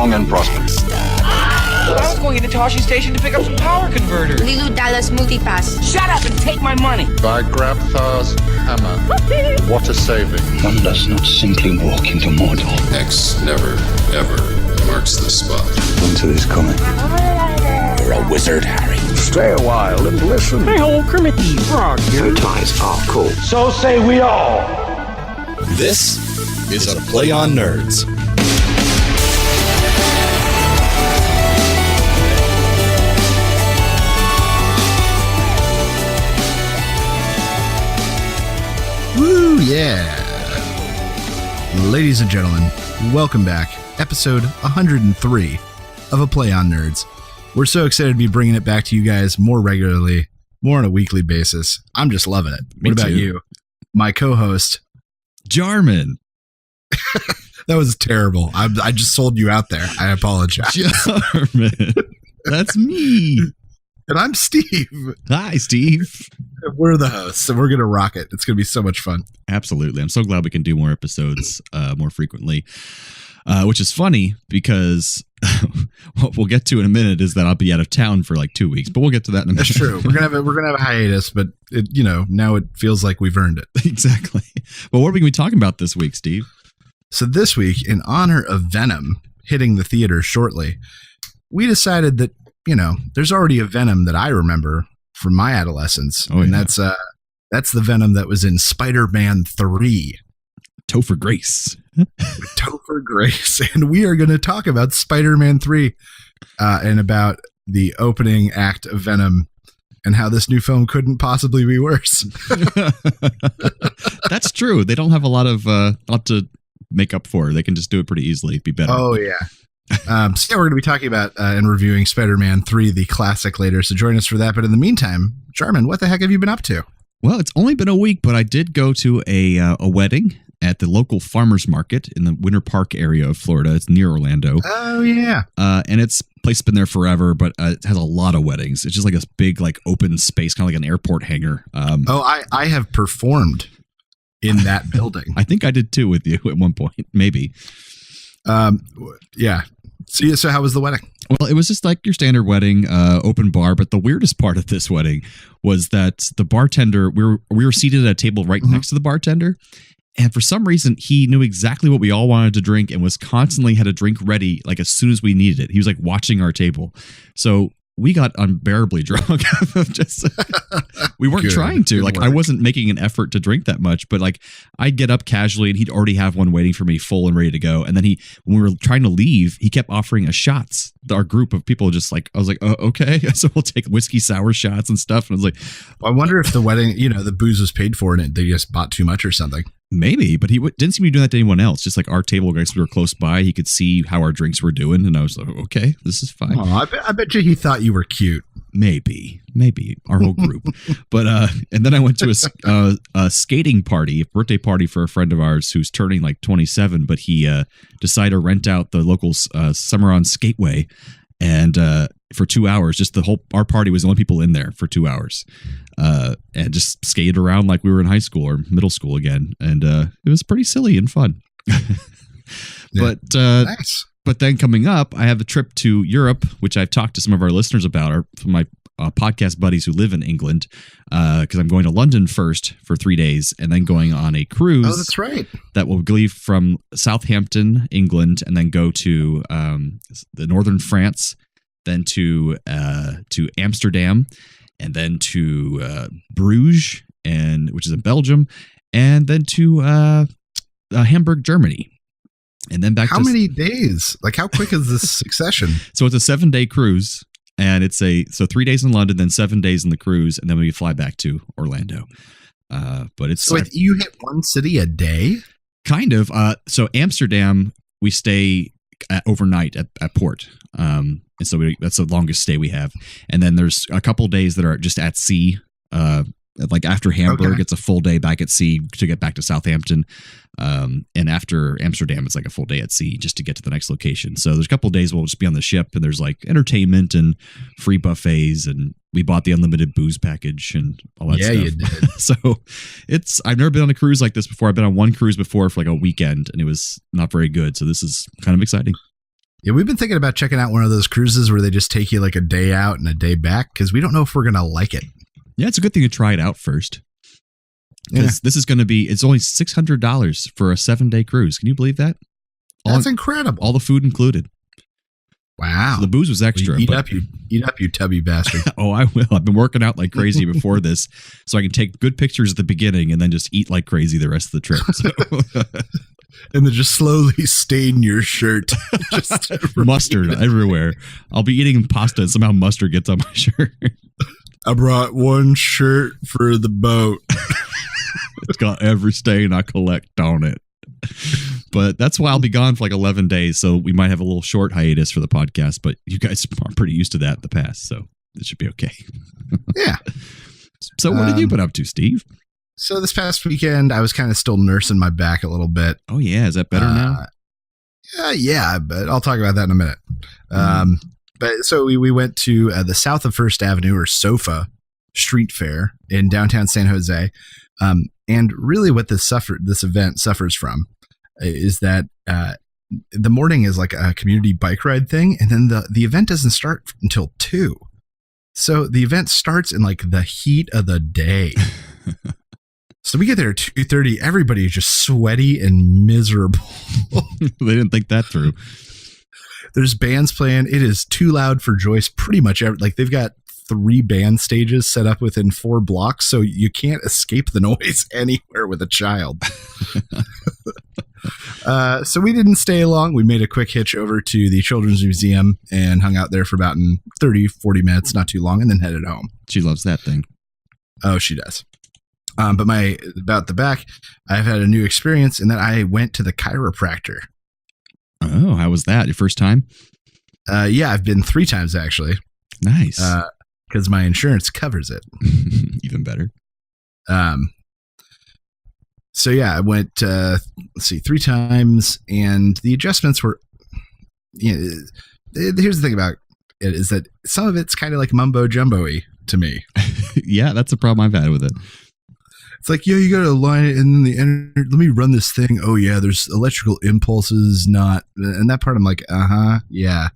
long and prosperous. I was going into Toshi Station to pick up some power converters. Lilu Dallas Multipass. Shut up and take my money. By Grabthar's hammer. What a saving. One does not simply walk into Mordor. X never, ever marks the spot. Winter is coming. You're a wizard, Harry. Stay a while and listen. Hey, old Kermit the Frog here. Your ties are cool. So say we all. This is a Play on Nerds. Woo, yeah. Ladies and gentlemen, welcome back. Episode 103 of A Play on Nerds. We're so excited to be bringing it back to you guys more regularly, more on a weekly basis. I'm just loving it. What about you? My co-host, Jarman. That was terrible. I just sold you out there. I apologize. Jarman. That's me. And I'm Steve. Hi, Steve. We're the hosts, and we're going to rock it. It's going to be so much fun. Absolutely. I'm so glad we can do more episodes more frequently, which is funny because what we'll get to in a minute is that I'll be out of town for like 2 weeks, but we'll get to that in a minute. That's true. We're gonna have a hiatus, but now it feels like we've earned it. Exactly. But what are we going to be talking about this week, Steve? So this week, in honor of Venom hitting the theater shortly, we decided that there's already a Venom that I remember from my adolescence, and that's the Venom that was in Spider-Man 3. Topher Grace. Topher Grace. And we are going to talk about Spider-Man 3 and about the opening act of Venom and how this new film couldn't possibly be worse. That's true. They don't have a lot to make up for. They can just do it pretty easily. It'd be better. Oh, yeah. We're going to be talking about and reviewing Spider-Man 3, the classic, later. So join us for that. But in the meantime, Jarman, what the heck have you been up to? Well, it's only been a week, but I did go to a wedding at the local farmers market in the Winter Park area of Florida. It's near Orlando. Oh, yeah. And it's place has been there forever, but it has a lot of weddings. It's just like this big, like open space, kind of like an airport hangar. I have performed in that building. I think I did too with you at one point, maybe. Yeah. So how was the wedding? Well, it was just like your standard wedding, open bar. But the weirdest part of this wedding was that the bartender, we were seated at a table right next to the bartender. And for some reason, he knew exactly what we all wanted to drink and was constantly had a drink ready, like as soon as we needed it. He was like watching our table. So we got unbearably drunk. We weren't trying to. Like, I wasn't making an effort to drink that much, but like I'd get up casually and he'd already have one waiting for me, full and ready to go. And then when we were trying to leave, he kept offering us shots. Our group of people just like, I was like, okay. So we'll take whiskey sour shots and stuff. And I was like, I wonder if the wedding, the booze was paid for and they just bought too much or something. Maybe, but he didn't seem to be doing that to anyone else. Just like our table guys, we were close by. He could see how our drinks were doing, and I was like, "Okay, this is fine." Oh, I bet you he thought you were cute. Maybe our whole group. But and then I went to a skating party, a birthday party for a friend of ours who's turning like 27. But he decided to rent out the local Summer on Skateway, and for 2 hours, just our party was the only people in there for 2 hours. And just skated around like we were in high school or middle school again. And it was pretty silly and fun. But nice. But then coming up, I have a trip to Europe, which I've talked to some of our listeners about, or from my podcast buddies who live in England, because I'm going to London first for 3 days and then going on a cruise. Oh, that's right. That will leave from Southampton, England, and then go to the northern France, then to Amsterdam, and then to Bruges, which is in Belgium, and then to Hamburg, Germany, and then back. How many days? Like, how quick is this succession? So it's a 7-day cruise, and it's 3 days in London, then 7 days in the cruise, and then we fly back to Orlando. But it's so you hit one city a day, kind of. So Amsterdam, we stay overnight at port. And so that's the longest stay we have. And then there's a couple of days that are just at sea. Like after Hamburg, It's a full day back at sea to get back to Southampton. And after Amsterdam, it's like a full day at sea just to get to the next location. So there's a couple of days we'll just be on the ship and there's like entertainment and free buffets. And we bought the unlimited booze package and all that stuff. Yeah, you did. So I've never been on a cruise like this before. I've been on one cruise before for like a weekend and it was not very good. So this is kind of exciting. Yeah, we've been thinking about checking out one of those cruises where they just take you like a day out and a day back because we don't know if we're going to like it. Yeah, it's a good thing to try it out first. Because this is going to be, it's only $600 for a 7-day cruise. Can you believe that? That's incredible. All the food included. Wow. So the booze was extra. Well, eat up, you tubby bastard. Oh, I will. I've been working out like crazy before this so I can take good pictures at the beginning and then just eat like crazy the rest of the trip. So. And then just slowly stain your shirt. Just mustard everywhere. I'll be eating pasta and somehow mustard gets on my shirt. I brought one shirt for the boat. It's got every stain I collect on it. But that's why I'll be gone for like 11 days. So we might have a little short hiatus for the podcast, but you guys are pretty used to that in the past. So it should be okay. Yeah. So what have you been up to, Steve? So this past weekend, I was kind of still nursing my back a little bit. Oh, yeah. Is that better now? Yeah, but I'll talk about that in a minute. But so we went to the south of First Avenue, or SOFA Street Fair in downtown San Jose. And really what this event suffers from is that the morning is like a community bike ride thing. And then the event doesn't start until 2. So the event starts in like the heat of the day. So we get there at 2:30. Everybody is just sweaty and miserable. They didn't think that through. There's bands playing. It is too loud for Joyce. Pretty much like they've got 3 band stages set up within 4 blocks, so you can't escape the noise anywhere with a child. So we didn't stay long. We made a quick hitch over to the Children's Museum and hung out there for about 30, 40 minutes, not too long, and then headed home. She loves that thing. Oh, she does. But about the back, I've had a new experience in that I went to the chiropractor. Oh, how was that? Your first time? Yeah, I've been 3 times actually. Nice. Because my insurance covers it. Even better. So yeah, I went, 3 times, and the adjustments were, here's the thing about it is that some of it's kind of like mumbo jumbo-y to me. Yeah, that's the problem I've had with it. It's like, you got to align it, and then let me run this thing. Oh yeah, there's electrical impulses, and that part I'm like, yeah.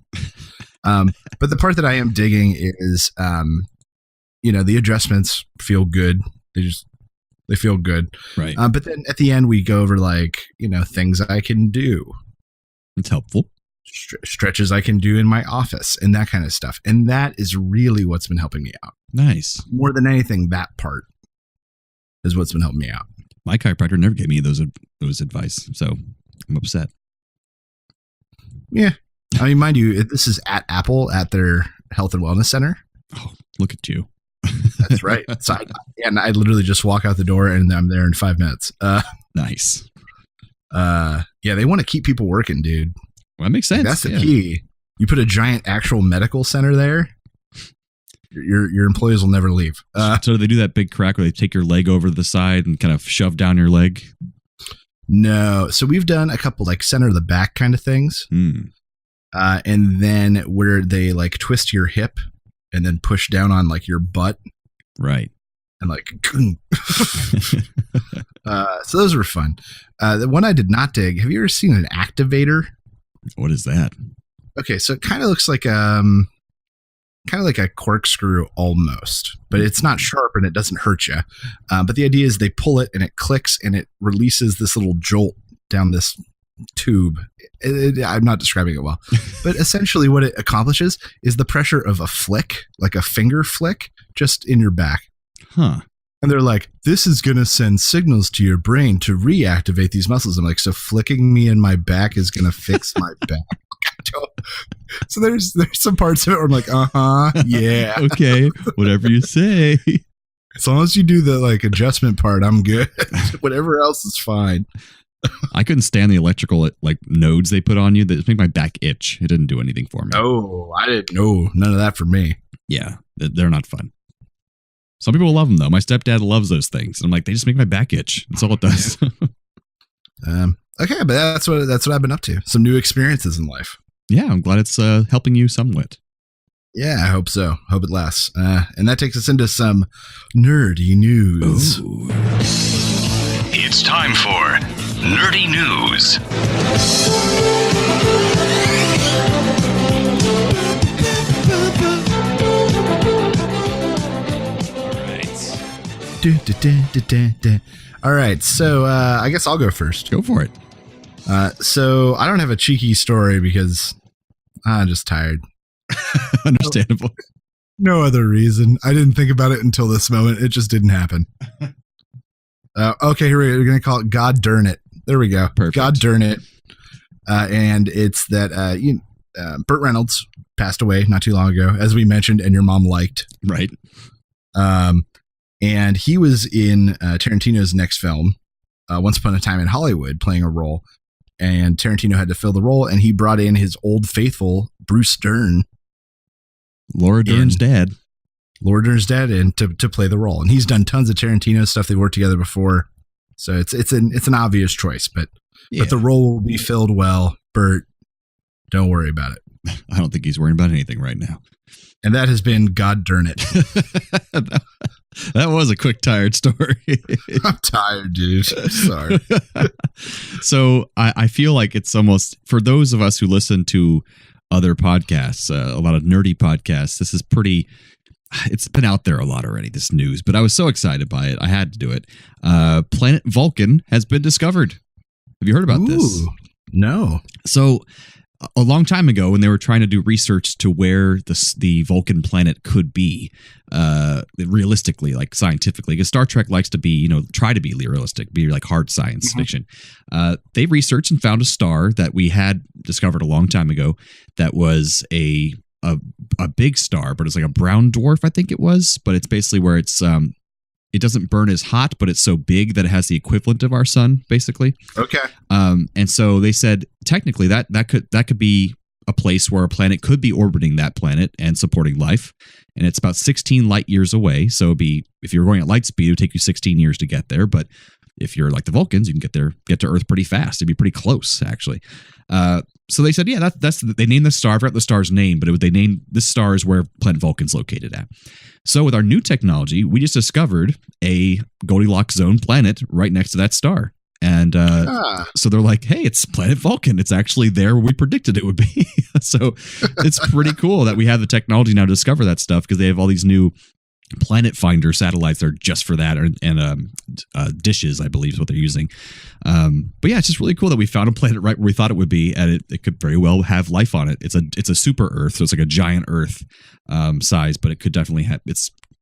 But the part that I am digging is, the adjustments feel good. They feel good. Right. But then at the end we go over things I can do. It's helpful. Stretches I can do in my office and that kind of stuff. And that is really what's been helping me out. Nice. More than anything, that part is what's been helping me out. My chiropractor never gave me those advice, so I'm upset. Yeah. I mean, mind you, this is at Apple at their health and wellness center. Oh, look at you. That's right. So I literally just walk out the door and I'm there in 5 minutes. Nice. Yeah, they want to keep people working, dude. Well, that makes sense. That's the key. You put a giant actual medical center there, your employees will never leave. So they do that big crack where they take your leg over to the side and kind of shove down your leg? No. So we've done a couple like center of the back kind of things. And then where they like twist your hip and then push down on like your butt. Right. And like, so those were fun. The one I did not dig. Have you ever seen an activator? What is that? Okay. So it kind of looks like, kind of like a corkscrew almost, but it's not sharp and it doesn't hurt you. But the idea is they pull it and it clicks and it releases this little jolt down this tube. I'm not describing it well, but essentially what it accomplishes is the pressure of a flick, like a finger flick, just in your back. Huh. And they're like, this is going to send signals to your brain to reactivate these muscles. I'm like, so flicking me in my back is going to fix my back. So there's some parts of it where I'm like, yeah. Okay, whatever you say. As long as you do the like adjustment part, I'm good. Whatever else is fine. I couldn't stand the electrical like nodes they put on you that make my back itch. It didn't do anything for me. Oh, I didn't know. None of that for me. Yeah, they're not fun. Some people love them though. My stepdad loves those things. I'm like, they just make my back itch. That's all it does. Okay, but that's what I've been up to. Some new experiences in life. Yeah, I'm glad it's helping you somewhat. Yeah, I hope so. Hope it lasts. And that takes us into some nerdy news. Ooh. It's time for Nerdy News. All right, so I guess I'll go first. Go for it. So I don't have a cheeky story because I'm just tired. Understandable. No other reason. I didn't think about it until this moment. It just didn't happen. Okay, here we're going to call it God Darn It. There we go. Perfect. God Darn It. And it's that Burt Reynolds passed away not too long ago, as we mentioned, and your mom liked. Right. And he was in Tarantino's next film, Once Upon a Time in Hollywood, playing a role. And Tarantino had to fill the role, and he brought in his old faithful, Bruce Dern. Laura Dern's dad. Laura Dern's dad in to play the role. And he's done tons of Tarantino stuff. They worked together before. So it's an obvious choice, but the role will be filled well. Bert, don't worry about it. I don't think he's worrying about anything right now. And that has been God Darn It. That was a quick, tired story. I'm tired, dude. I'm sorry. So I feel like it's almost, for those of us who listen to other podcasts, a lot of nerdy podcasts, this is pretty, it's been out there a lot already, this news, but I was so excited by it. I had to do it. Planet Vulcan has been discovered. Have you heard about this? No. So a long time ago, when they were trying to do research to where the Vulcan planet could be, realistically, like scientifically, because Star Trek likes to be, try to be realistic, be like hard science fiction. They researched and found a star that we had discovered a long time ago that was a big star, but it's like a brown dwarf, I think it was. But it's basically where it's it doesn't burn as hot, but it's so big that it has the equivalent of our sun, basically. Okay. And so they said technically that could be a place where a planet could be orbiting that planet and supporting life. And it's about 16 light years away. So it'd be, if you're going at light speed, it would take you 16 years to get there. But if you're like the Vulcans, you can get to Earth pretty fast. It'd be pretty close, actually. So they said, yeah, they named the star. I forgot the star's name, but they named this star is where planet Vulcan's located at. So with our new technology, we just discovered a Goldilocks zone planet right next to that star. And so they're like, hey, it's planet Vulcan. It's actually there where we predicted it would be. So it's pretty cool that we have the technology now to discover that stuff, because they have all these new planet finder satellites that are just for that, and dishes, I believe is what they're using. But yeah, it's just really cool that we found a planet right where we thought it would be, and it could very well have life on it. It's a super Earth, so it's like a giant Earth size, but it could definitely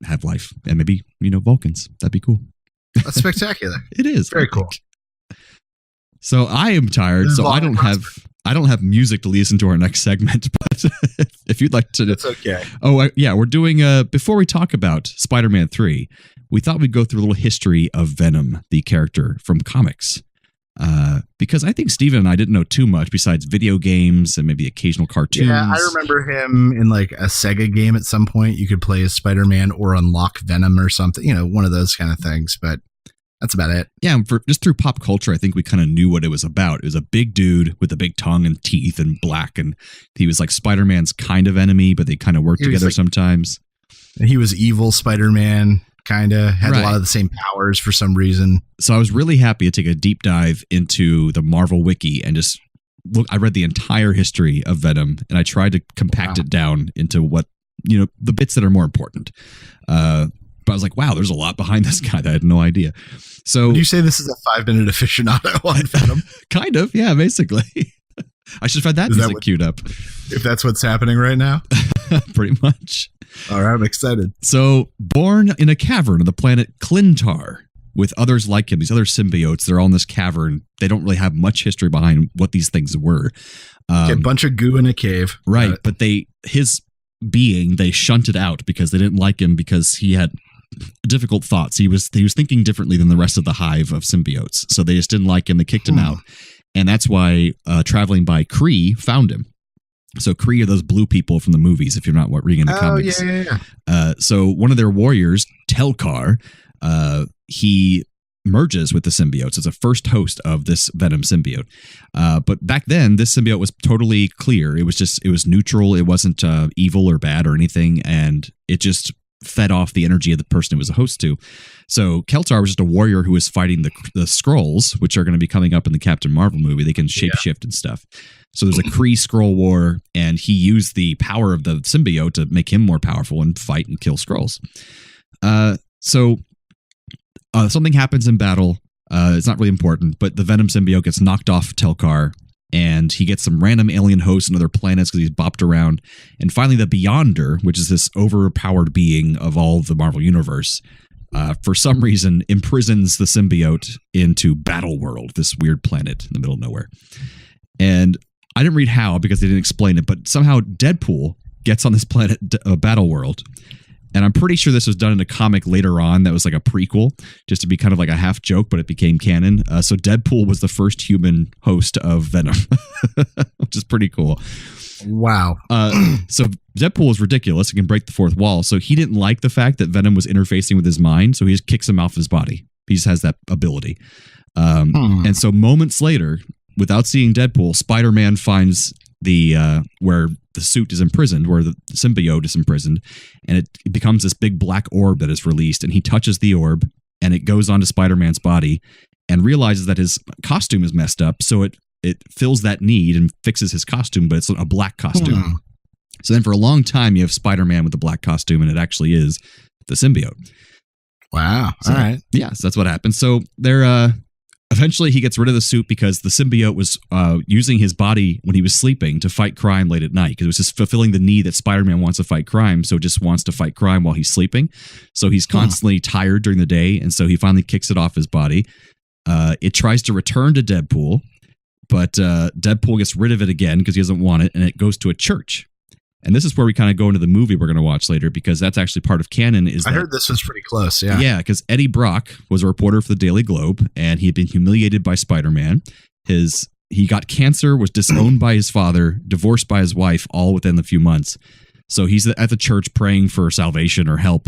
have life, and maybe Vulcans. That'd be cool. That's spectacular. It is very cool. So I am tired, so I don't have music to lead us into our next segment, but if you'd like to. That's okay. Oh, yeah, we're doing, before we talk about Spider-Man 3, we thought we'd go through a little history of Venom, the character from comics. Because I think Steven and I didn't know too much besides video games and maybe occasional cartoons. Yeah, I remember him in like a Sega game at some point. You could play as Spider-Man or unlock Venom or something, one of those kind of things, but that's about it. Yeah, just through pop culture, I think we kind of knew what it was about. It was a big dude with a big tongue and teeth and black, and he was like Spider-Man's kind of enemy, but they kind of worked together sometimes. He was evil Spider-Man, kind of had a lot of the same powers for some reason. So I was really happy to take a deep dive into the Marvel Wiki and just look. I read the entire history of Venom, and I tried to compact it down into what, the bits that are more important. But I was like, wow, there's a lot behind this guy that I had no idea. So would you say this is a 5-minute aficionado on Venom? Kind of, yeah, basically. I should have had that music queued up. If that's what's happening right now? Pretty much. All right, I'm excited. So, born in a cavern of the planet Clintar with others like him, these other symbiotes, they're all in this cavern. They don't really have much history behind what these things were. A bunch of goo in a cave. Right, but his being, they shunted out because they didn't like him because he had difficult thoughts. He was thinking differently than the rest of the hive of symbiotes. So they just didn't like him. They kicked him out. And that's why traveling by Kree found him. So Kree are those blue people from the movies, if you're not reading the comics. Yeah. So one of their warriors, Telkar, he merges with the symbiotes as a first host of this Venom symbiote. But back then, this symbiote was totally clear. It was neutral. It wasn't evil or bad or anything. And it just fed off the energy of the person it was a host to. So Keltar was just a warrior who was fighting the Skrulls, which are going to be coming up in the Captain Marvel movie. They can shapeshift and stuff. So there's a Kree Skrull war, and he used the power of the symbiote to make him more powerful and fight and kill Skrulls. So something happens in battle. It's not really important, but the Venom symbiote gets knocked off Telkar, and he gets some random alien hosts and other planets because he's bopped around. And finally, the Beyonder, which is this overpowered being of all of the Marvel Universe, for some reason imprisons the symbiote into Battle World, this weird planet in the middle of nowhere. And I didn't read how because they didn't explain it, but somehow Deadpool gets on this planet, Battle World. And I'm pretty sure this was done in a comic later on that was like a prequel, just to be kind of like a half joke, but it became canon. So Deadpool was the first human host of Venom, which is pretty cool. Wow. So Deadpool was ridiculous. He can break the fourth wall. So he didn't like the fact that Venom was interfacing with his mind. So he just kicks him off his body. He just has that ability. And so moments later, without seeing Deadpool, Spider-Man finds the where the suit is imprisoned, where the symbiote is imprisoned, and it becomes this big black orb that is released, and he touches the orb, and it goes onto Spider-Man's body, and realizes that his costume is messed up, so it fills that need and fixes his costume, but it's a black costume. So then for a long time, you have Spider-Man with the black costume, and it actually is the symbiote. Wow. So, all right. Yeah, so that's what happened. So they're eventually he gets rid of the suit because the symbiote was using his body when he was sleeping to fight crime late at night, because it was just fulfilling the need that Spider-Man wants to fight crime, so just wants to fight crime while he's sleeping. So he's constantly tired during the day, and so he finally kicks it off his body. It tries to return to Deadpool, but Deadpool gets rid of it again because he doesn't want it, and it goes to a church. And this is where we kind of go into the movie we're going to watch later, because that's actually part of canon. I heard this was pretty close, yeah. Yeah, because Eddie Brock was a reporter for the Daily Globe, and he had been humiliated by Spider-Man. He got cancer, was disowned by his father, divorced by his wife, all within a few months. So he's at the church praying for salvation or help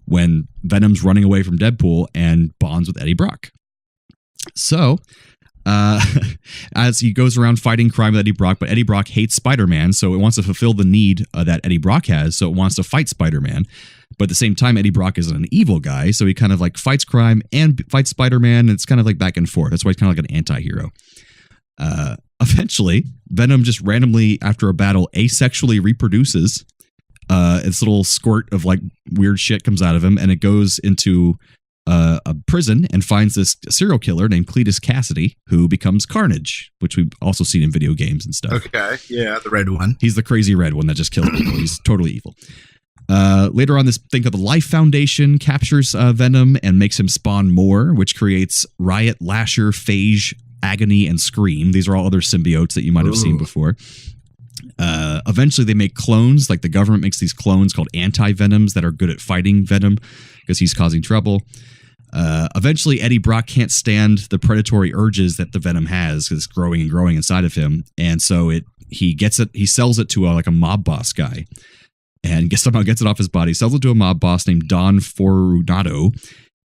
when Venom's running away from Deadpool and bonds with Eddie Brock. So as he goes around fighting crime with Eddie Brock, but Eddie Brock hates Spider-Man, so it wants to fulfill the need that Eddie Brock has, so it wants to fight Spider-Man. But at the same time, Eddie Brock is an evil guy, so he kind of like fights crime and fights Spider-Man, and it's kind of like back and forth. That's why he's kind of like an anti-hero. Eventually, Venom just randomly, after a battle, asexually reproduces. This little squirt of like weird shit comes out of him, and it goes into a prison and finds this serial killer named Cletus Cassidy, who becomes Carnage, which we've also seen in video games and stuff. Okay, yeah, the red one. He's the crazy red one that just kills people. He's totally evil. Later on, this thing called the Life Foundation captures Venom and makes him spawn more, which creates Riot, Lasher, Phage, Agony, and Scream. These are all other symbiotes that you might have seen before. Eventually, they make clones. Like the government makes these clones called anti-Venoms that are good at fighting Venom because he's causing trouble. Eventually, Eddie Brock can't stand the predatory urges that the Venom has because it's growing and growing inside of him, and so he sells it to like a mob boss guy, and somehow gets it off his body. Sells it to a mob boss named Don Fortunato,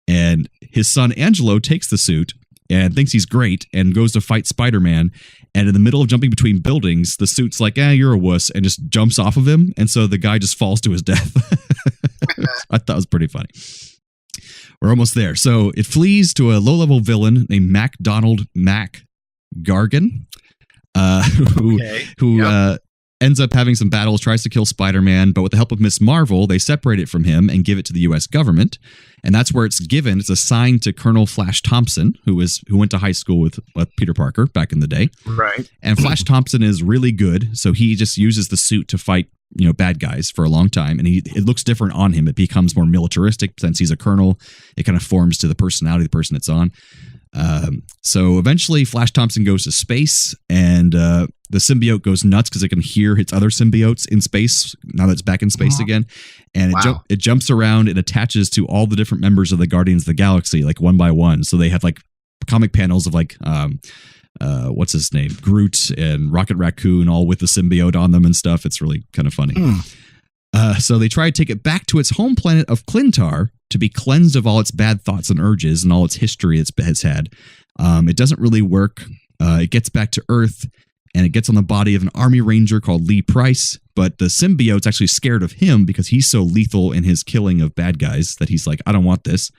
and his son Angelo takes the suit and thinks he's great and goes to fight Spider-Man. And in the middle of jumping between buildings, the suit's like, you're a wuss, and just jumps off of him. And so the guy just falls to his death. I thought it was pretty funny. We're almost there. So it flees to a low-level villain named MacDonald MacGargan, who ends up having some battles, tries to kill Spider-Man, but with the help of Miss Marvel, they separate it from him and give it to the U.S. government. And that's where it's given. It's assigned to Colonel Flash Thompson, who went to high school with Peter Parker back in the day. Right. And Flash Thompson is really good, so he just uses the suit to fight bad guys for a long time, and it looks different on him. It becomes more militaristic since he's a colonel. It kind of forms to the personality of the person it's on. So eventually Flash Thompson goes to space, and the symbiote goes nuts because it can hear its other symbiotes in space now that it's back in space again. And it jumps around and attaches to all the different members of the Guardians of the Galaxy, like one by one. So they have like comic panels of like what's his name, Groot and Rocket Raccoon, all with the symbiote on them and stuff. It's really kind of funny. So they try to take it back to its home planet of Clintar to be cleansed of all its bad thoughts and urges and all its history it has had. It doesn't really work. It gets back to Earth, and it gets on the body of an army ranger called Lee Price, but the symbiote's actually scared of him because he's so lethal in his killing of bad guys that he's like, I don't want this.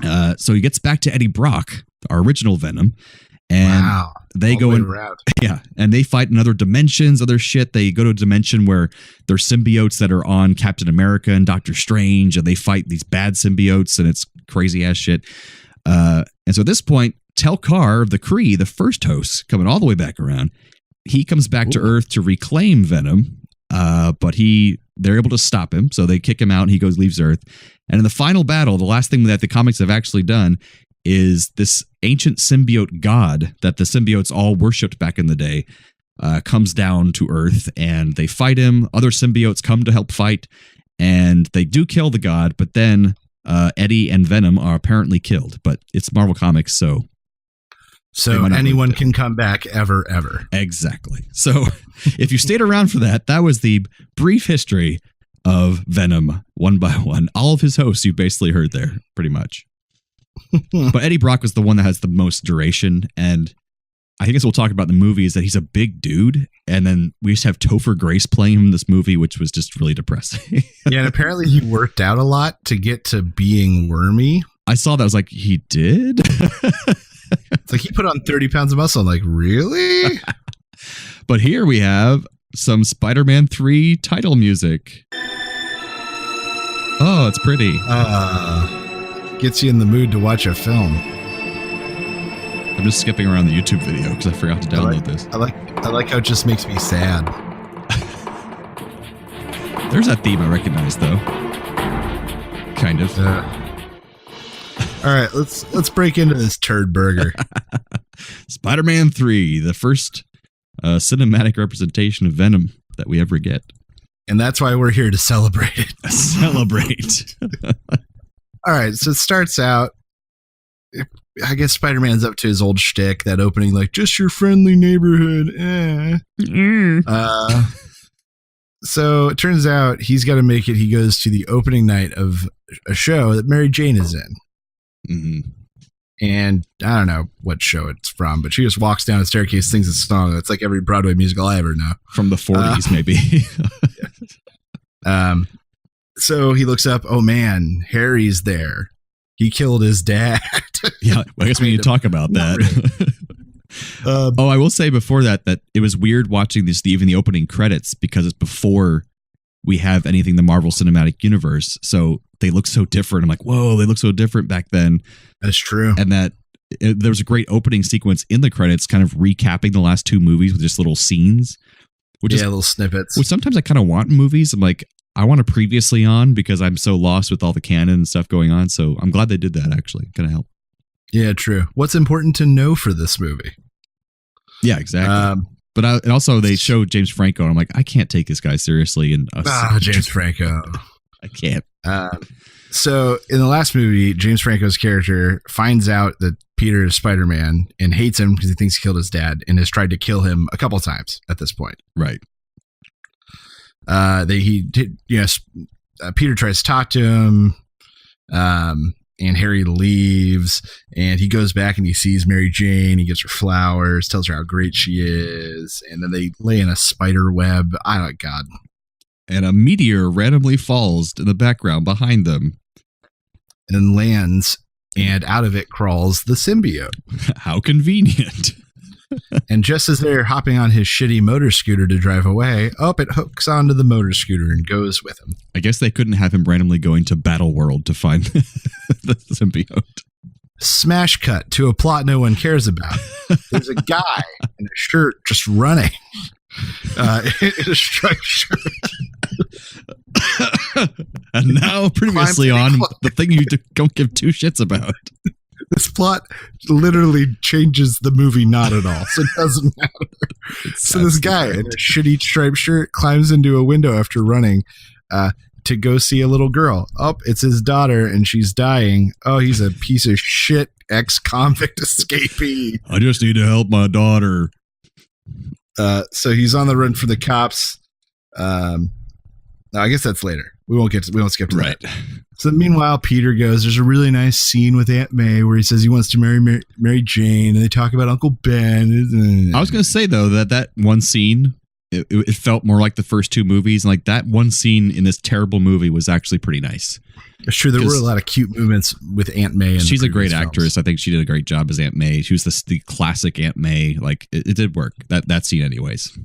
So he gets back to Eddie Brock, our original Venom, and they go in, and they fight in other dimensions, other shit. They go to a dimension where there's symbiotes that are on Captain America and Doctor Strange, and they fight these bad symbiotes, and it's crazy ass shit. And so at this point, Tel-Kar of the Kree, the first host, coming all the way back around, he comes back to Earth to reclaim Venom, but they're able to stop him, so they kick him out and he leaves Earth. And in the final battle, the last thing that the comics have actually done is this ancient symbiote god that the symbiotes all worshipped back in the day comes down to Earth and they fight him. Other symbiotes come to help fight and they do kill the god, but then Eddie and Venom are apparently killed. But it's Marvel Comics, so anyone can come back ever. Exactly. So if you stayed around for that was the brief history of Venom one by one. All of his hosts you basically heard there, pretty much. But Eddie Brock was the one that has the most duration, and I guess we'll talk about the movie is that he's a big dude, and then we just have Topher Grace playing him in this movie, which was just really depressing. Yeah, and apparently he worked out a lot to get to being wormy. I saw that. I was like, he did? It's like he put on 30 pounds of muscle. I'm like, really? But here we have some Spider-Man 3 title music. Oh, it's pretty. Gets you in the mood to watch a film. I'm just skipping around the YouTube video because I forgot to download this. I like how it just makes me sad. There's that theme I recognize, though. Kind of. All right, let's break into this turd burger. Spider-Man 3, the first cinematic representation of Venom that we ever get. And that's why we're here to celebrate it. Celebrate. All right, so it starts out, I guess Spider-Man's up to his old shtick, that opening, like, just your friendly neighborhood. So it turns out he's got to make it. He goes to the opening night of a show that Mary Jane is in. Mm-hmm. And I don't know what show it's from, but she just walks down a staircase, sings a song. That's like every Broadway musical I ever know. From the 40s, maybe. So he looks up, oh man, Harry's there. He killed his dad. Yeah, I guess we need to talk about that. Really. I will say before that it was weird watching this, even the opening credits, because it's before we have anything the Marvel Cinematic Universe. So they look so different. I'm like, whoa, they look so different back then. That's true. And there was a great opening sequence in the credits kind of recapping the last two movies with just little scenes. Little snippets. Which sometimes I kind of want in movies. I'm like, I want a previously on because I'm so lost with all the canon and stuff going on. So I'm glad they did that, actually. Kind of help. Yeah, true. What's important to know for this movie? Yeah, exactly. But also they showed James Franco, and I'm like, I can't take this guy seriously. And James Franco. I can't. So in the last movie, James Franco's character finds out that Peter is Spider-Man and hates him because he thinks he killed his dad and has tried to kill him a couple times at this point. Right. Peter tries to talk to him, and Harry leaves, and he goes back and he sees Mary Jane. He gives her flowers, tells her how great she is, and then they lay in a spider web. God. And a meteor randomly falls in the background behind them. And lands, and out of it crawls the symbiote. How convenient. And just as they're hopping on his shitty motor scooter to drive away, it hooks onto the motor scooter and goes with him. I guess they couldn't have him randomly going to Battle World to find the symbiote. Smash cut to a plot no one cares about. There's a guy in a shirt just running. In a striped shirt. And now previously on the thing you don't give two shits about. This plot literally changes the movie not at all, so it doesn't matter. So this guy in a shitty striped shirt climbs into a window after running to go see a little girl. It's his daughter, and she's dying. He's a piece of shit ex-convict escapee. I just need to help my daughter. So he's on the run for the cops. I guess that's later. We won't skip to that. So meanwhile, Peter goes, there's a really nice scene with Aunt May where he says he wants to marry Mary Jane, and they talk about Uncle Ben. I was going to say, though, that one scene, it felt more like the first two movies. And like that one scene in this terrible movie was actually pretty nice. Sure, there were a lot of cute movements with Aunt May. She's a great actress. I think she did a great job as Aunt May. She was the classic Aunt May. Like it did work, that scene anyways.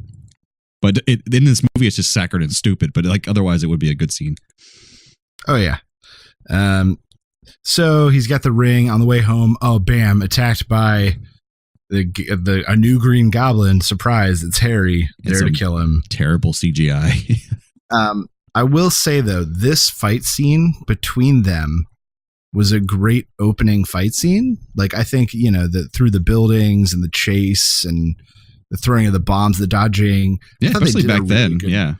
But in this movie, it's just saccharine and stupid. But like otherwise, it would be a good scene. Oh, yeah. So he's got the ring on the way home. Oh, bam! Attacked by a new Green Goblin. Surprise! It's Harry there to kill him. Terrible CGI. I will say though, this fight scene between them was a great opening fight scene. Like, I think, through the buildings and the chase and the throwing of the bombs, the dodging. Yeah, especially back then. Yeah.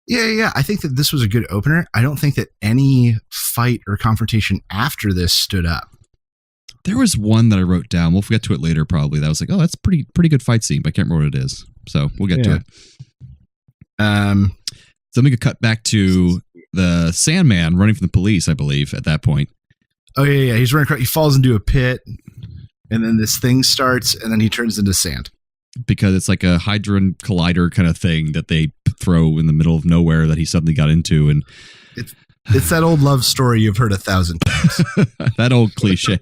Yeah. I think that this was a good opener. I don't think that any fight or confrontation after this stood up. There was one that I wrote down. We'll get to it later probably. That was like, oh, that's pretty good fight scene, but I can't remember what it is. So we'll get to it. So then we could cut back to the Sandman running from the police, I believe, at that point. Oh, yeah. He's running across. He falls into a pit, and then this thing starts, and then he turns into sand. Because it's like a Hadron Collider kind of thing that they throw in the middle of nowhere that he suddenly got into. And it's that old love story you've heard 1,000 times. That old cliche.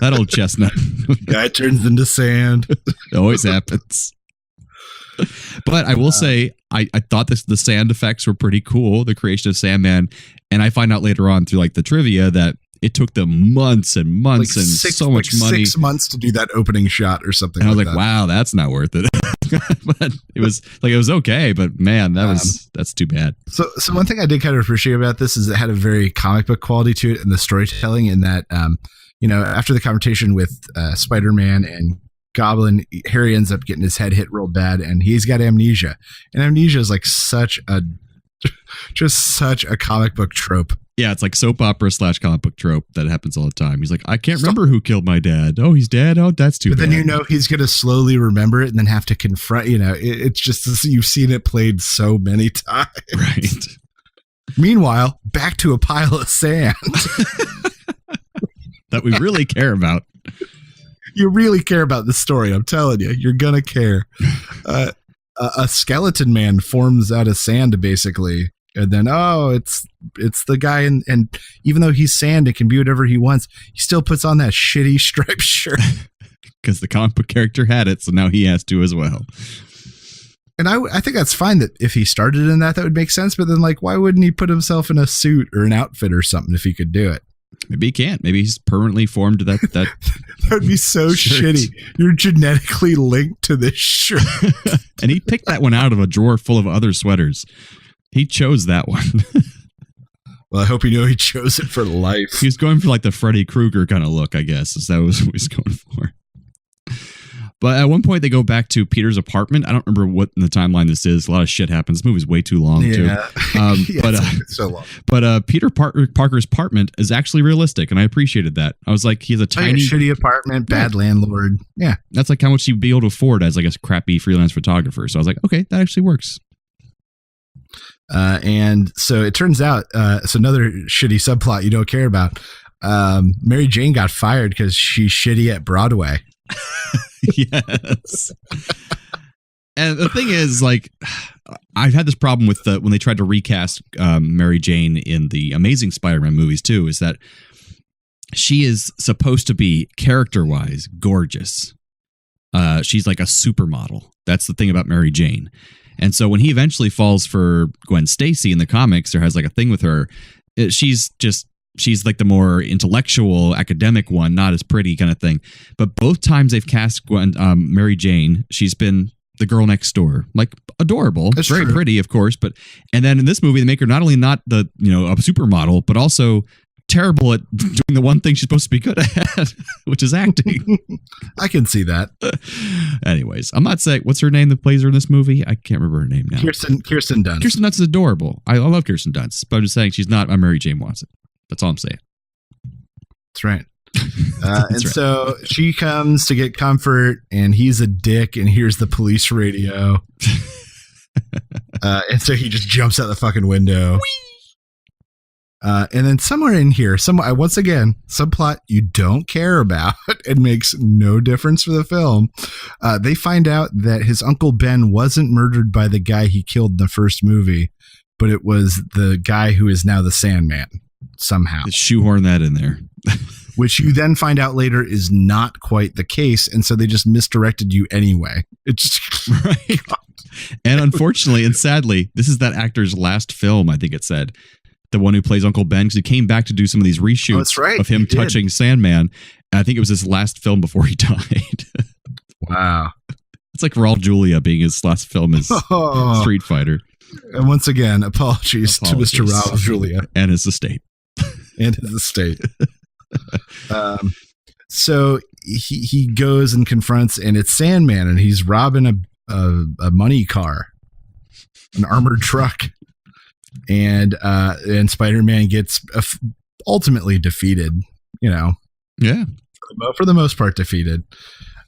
That old chestnut. Guy turns into sand. It always happens. But I will say, I thought the sand effects were pretty cool, the creation of Sandman. And I find out later on through like the trivia that it took them months and months and so much money. 6 months to do that opening shot or something. And I was like, wow, that's not worth it. But it was okay, but man, that's too bad. So one thing I did kind of appreciate about this is it had a very comic book quality to it, and the storytelling in that, after the confrontation with Spider-Man and Goblin, Harry ends up getting his head hit real bad, and he's got amnesia. And amnesia is like such a comic book trope. Yeah, it's like soap opera / comic book trope that happens all the time. He's like, I can't remember who killed my dad. Oh, he's dead. Oh, that's too bad. But then he's going to slowly remember it and then have to confront. It's just you've seen it played so many times. Right. Meanwhile, back to a pile of sand that we really care about. You really care about the story. I'm telling you, you're gonna care. A skeleton man forms out of sand, basically, and then it's the guy, and even though he's sand, it can be whatever he wants. He still puts on that shitty striped shirt because the comic book character had it, so now he has to as well. And I think that's fine that if he started in that would make sense. But then, like, why wouldn't he put himself in a suit or an outfit or something if he could do it? Maybe he can't. Maybe he's permanently formed that. That would be so shirt. Shitty. You're genetically linked to this shirt. And he picked that one out of a drawer full of other sweaters. He chose that one. Well, I hope he chose it for life. He was going for like the Freddy Krueger kind of look, I guess. That was what he was going for. But at one point, they go back to Peter's apartment. I don't remember what in the timeline this is. A lot of shit happens. This movie's way too long, too. Yeah, it's so long. But Peter Parker's apartment is actually realistic, and I appreciated that. I was like, he has a tiny... shitty apartment, bad landlord. Yeah. That's like how much he'd be able to afford as like a crappy freelance photographer. So I was like, okay, that actually works. And so it turns out, it's another shitty subplot you don't care about. Mary Jane got fired because she's shitty at Broadway. Yes. And the thing is, like, I've had this problem with when they tried to recast Mary Jane in the Amazing Spider-Man movies too, is that she is supposed to be character-wise gorgeous. She's like a supermodel. That's the thing about Mary Jane. And so when he eventually falls for Gwen Stacy in the comics, or has like a thing with her, she's like the more intellectual, academic one, not as pretty kind of thing. But both times they've cast Mary Jane, she's been the girl next door, like adorable, That's very true. pretty, of course. And then in this movie, they make her not only not a supermodel, but also terrible at doing the one thing she's supposed to be good at, which is acting. I can see that. Anyways, I'm not saying what's her name that plays her in this movie. I can't remember her name now. Kirsten Dunst. Kirsten Dunst is adorable. I love Kirsten Dunst, but I'm just saying she's not a Mary Jane Watson. That's all I'm saying. That's right. So she comes to get comfort, and he's a dick and hears the police radio. And so he just jumps out the fucking window. And then somewhere in here, once again, subplot you don't care about and makes no difference for the film. They find out that his Uncle Ben wasn't murdered by the guy he killed in the first movie, but it was the guy who is now the Sandman. Somehow shoehorn that in there, which you then find out later is not quite the case, and so they just misdirected you anyway. It's right. And unfortunately and sadly, this is that actor's last film, I think it said. the one who plays Uncle Ben, because he came back to do some of these reshoots that's right, of him he did. touching Sandman. And I think it was his last film before he died. Wow. It's like Raul Julia being his last film as Street Fighter. And once again, apologies to Mr. Raul Julia. And his estate. And his estate. So he goes and confronts, and it's Sandman, and he's robbing a money car, an armored truck, and Spider-Man gets ultimately defeated. You know, yeah, for the most part defeated.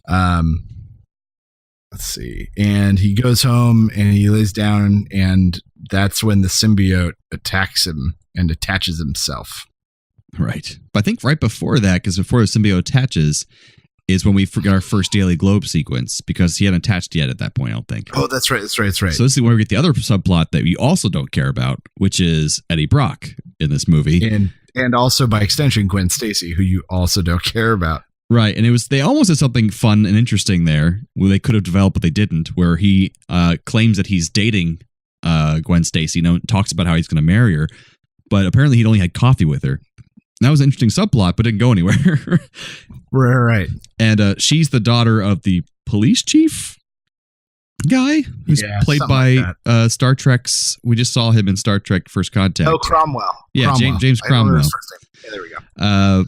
Let's see, and he goes home and he lays down, and that's when the symbiote attacks him and attaches himself. Right. But I think right before that, because before the symbiote attaches, is when we forgot our first Daily Globe sequence, because he hadn't attached yet at that point, I don't think. Oh, that's right. So this is where we get the other subplot that we also don't care about, which is Eddie Brock in this movie. And also, by extension, Gwen Stacy, who you also don't care about. Right. And they almost did something fun and interesting there, where they could have developed, but they didn't, where he claims that he's dating Gwen Stacy, talks about how he's going to marry her, but apparently he'd only had coffee with her. That was an interesting subplot, but didn't go anywhere. Right. And she's the daughter of the police chief guy, who's played by Star Trek's. We just saw him in Star Trek First Contact. Oh, Cromwell. Yeah, Cromwell. James Cromwell. Yeah, there we go.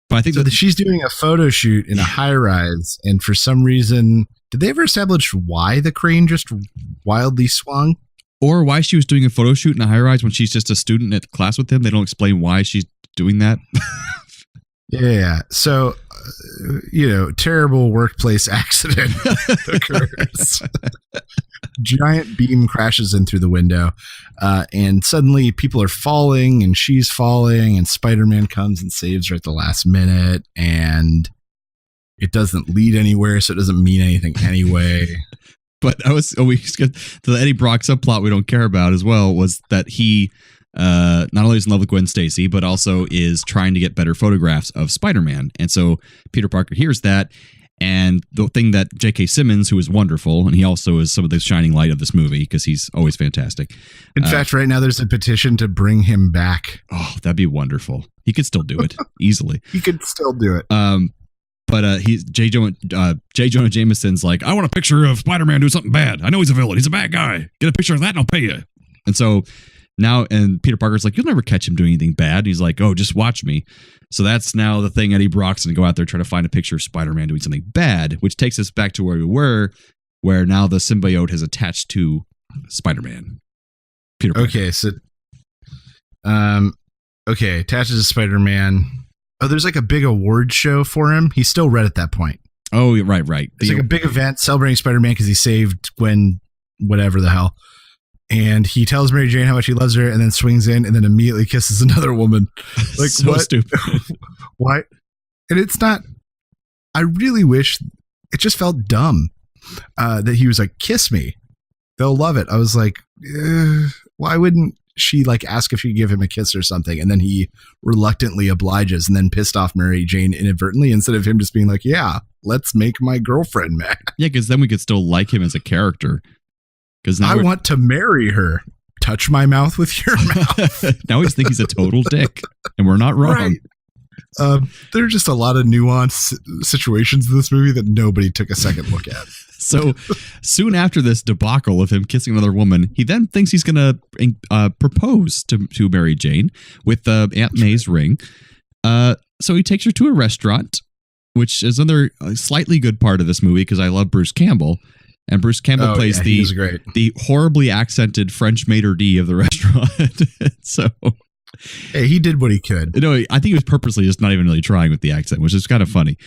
But I think so she's doing a photo shoot in a high rise, and for some reason, did they ever establish why the crane just wildly swung? Or why she was doing a photo shoot in a high rise when she's just a student at class with him? They don't explain why she's doing that. Yeah. So, terrible workplace accident occurs. Giant beam crashes in through the window, and suddenly people are falling, and she's falling, and Spider-Man comes and saves her at the last minute, and it doesn't lead anywhere, so it doesn't mean anything anyway. But we skipped to the Eddie Brock subplot we don't care about as well, was that he not only is in love with Gwen Stacy, but also is trying to get better photographs of Spider-Man. And so Peter Parker hears that. And the thing that J.K. Simmons, who is wonderful, and he also is some of the shining light of this movie because he's always fantastic. In fact, right now there's a petition to bring him back. Oh, that'd be wonderful. He could still do it easily. He could still do it. But J. Jonah Jameson's like, I want a picture of Spider-Man doing something bad. I know he's a villain. He's a bad guy. Get a picture of that and I'll pay you. And so now, and Peter Parker's like, you'll never catch him doing anything bad. And he's like, oh, just watch me. So that's now the thing. Eddie Brock's going to go out there try to find a picture of Spider-Man doing something bad, which takes us back to where we were, where now the symbiote has attached to Spider-Man. Peter Parker. Okay, so attaches to Spider-Man. Oh, there's like a big award show for him. He's still red at that point. Oh, right. It's like a big event celebrating Spider-Man because he saved Gwen, whatever the hell. And he tells Mary Jane how much he loves her, and then swings in, and then immediately kisses another woman. Like, so what? Stupid. Why? And it's not. I really wish it just felt dumb that he was like, "Kiss me, they'll love it." I was like, why wouldn't she like ask if she'd give him a kiss or something? And then he reluctantly obliges, and then pissed off Mary Jane inadvertently instead of him just being like, "Yeah, let's make my girlfriend mad." Yeah, because then we could still like him as a character. Because I want to marry her. Touch my mouth with your mouth. Now we just think he's a total dick, and we're not wrong. Right. There are just a lot of nuanced situations in this movie that nobody took a second look at. So soon after this debacle of him kissing another woman, he then thinks he's going to propose to Mary Jane with Aunt May's ring. So he takes her to a restaurant, which is another slightly good part of this movie because I love Bruce Campbell. And Bruce Campbell plays the horribly accented French maitre d' of the restaurant. So, hey, he did what he could. I think he was purposely just not even really trying with the accent, which is kind of funny.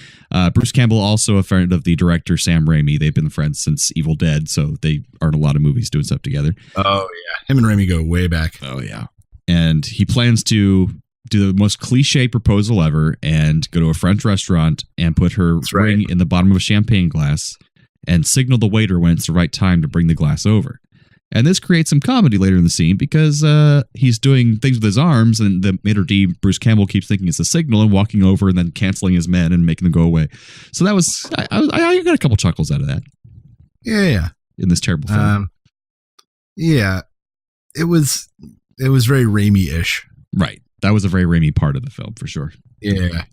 Bruce Campbell, also a friend of the director Sam Raimi. They've been friends since Evil Dead, so they are in a lot of movies doing stuff together. Oh, yeah. Him and Raimi go way back. Oh, yeah. And he plans to do the most cliche proposal ever and go to a French restaurant and put her ring in the bottom of a champagne glass and signal the waiter when it's the right time to bring the glass over. And this creates some comedy later in the scene because he's doing things with his arms, and the maitre d', Bruce Campbell, keeps thinking it's a signal and walking over and then canceling his men and making them go away. So that was, I got a couple chuckles out of that. Yeah. In this terrible film. Yeah. It was very Raimi-ish. Right. That was a very Raimi part of the film for sure. Yeah.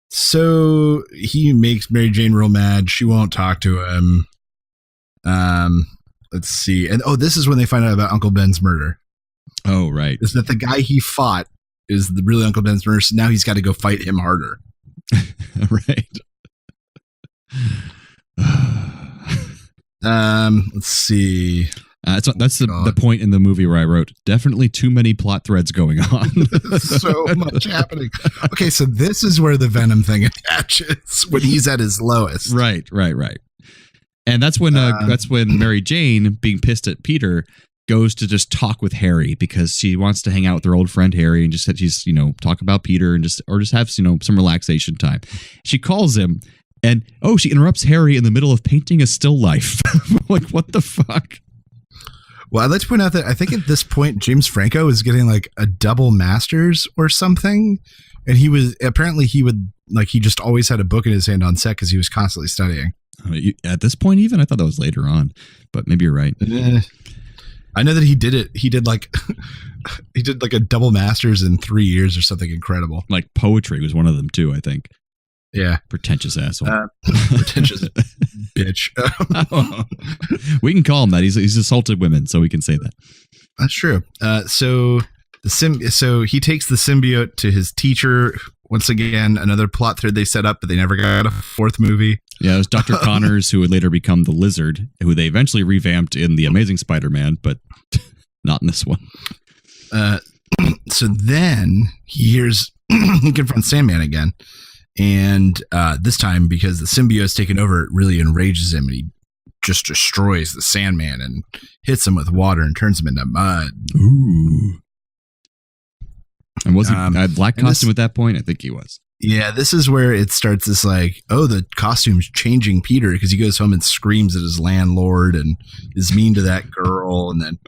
So he makes Mary Jane real mad. She won't talk to him. Let's see. And this is when they find out about Uncle Ben's murder. Oh, right. Is that the guy he fought is the really Uncle Ben's murder? So now he's got to go fight him harder. Right. Let's see. That's the point in the movie where I wrote, definitely too many plot threads going on. So much happening. Okay, so this is where the Venom thing attaches when he's at his lowest. Right. And that's when Mary Jane, being pissed at Peter, goes to just talk with Harry because she wants to hang out with her old friend Harry and just said she's talk about Peter and just have some relaxation time. She calls him and she interrupts Harry in the middle of painting a still life. Like, what the fuck? Well, I'd like to point out that I think at this point, James Franco is getting like a double master's or something. And he just always had a book in his hand on set because he was constantly studying. At this point, even? I thought that was later on, but maybe you're right. I know that he did it. He did like a double master's in 3 years or something incredible. Like poetry was one of them too, I think. Yeah. Pretentious asshole. Pretentious bitch. We can call him that. He's assaulted women, so we can say that. That's true. So he takes the symbiote to his teacher. Once again, another plot thread they set up, but they never got a fourth movie. Yeah, it was Dr. Connors, who would later become the Lizard, who they eventually revamped in The Amazing Spider-Man, but not in this one. So then he confronts Sandman again. And this time, because the symbiote's taken over, it really enrages him, and he just destroys the Sandman and hits him with water and turns him into mud. Ooh. And was he a black costume at that point? I think he was. Yeah, this is where it starts this the costume's changing Peter because he goes home and screams at his landlord and is mean to that girl. And then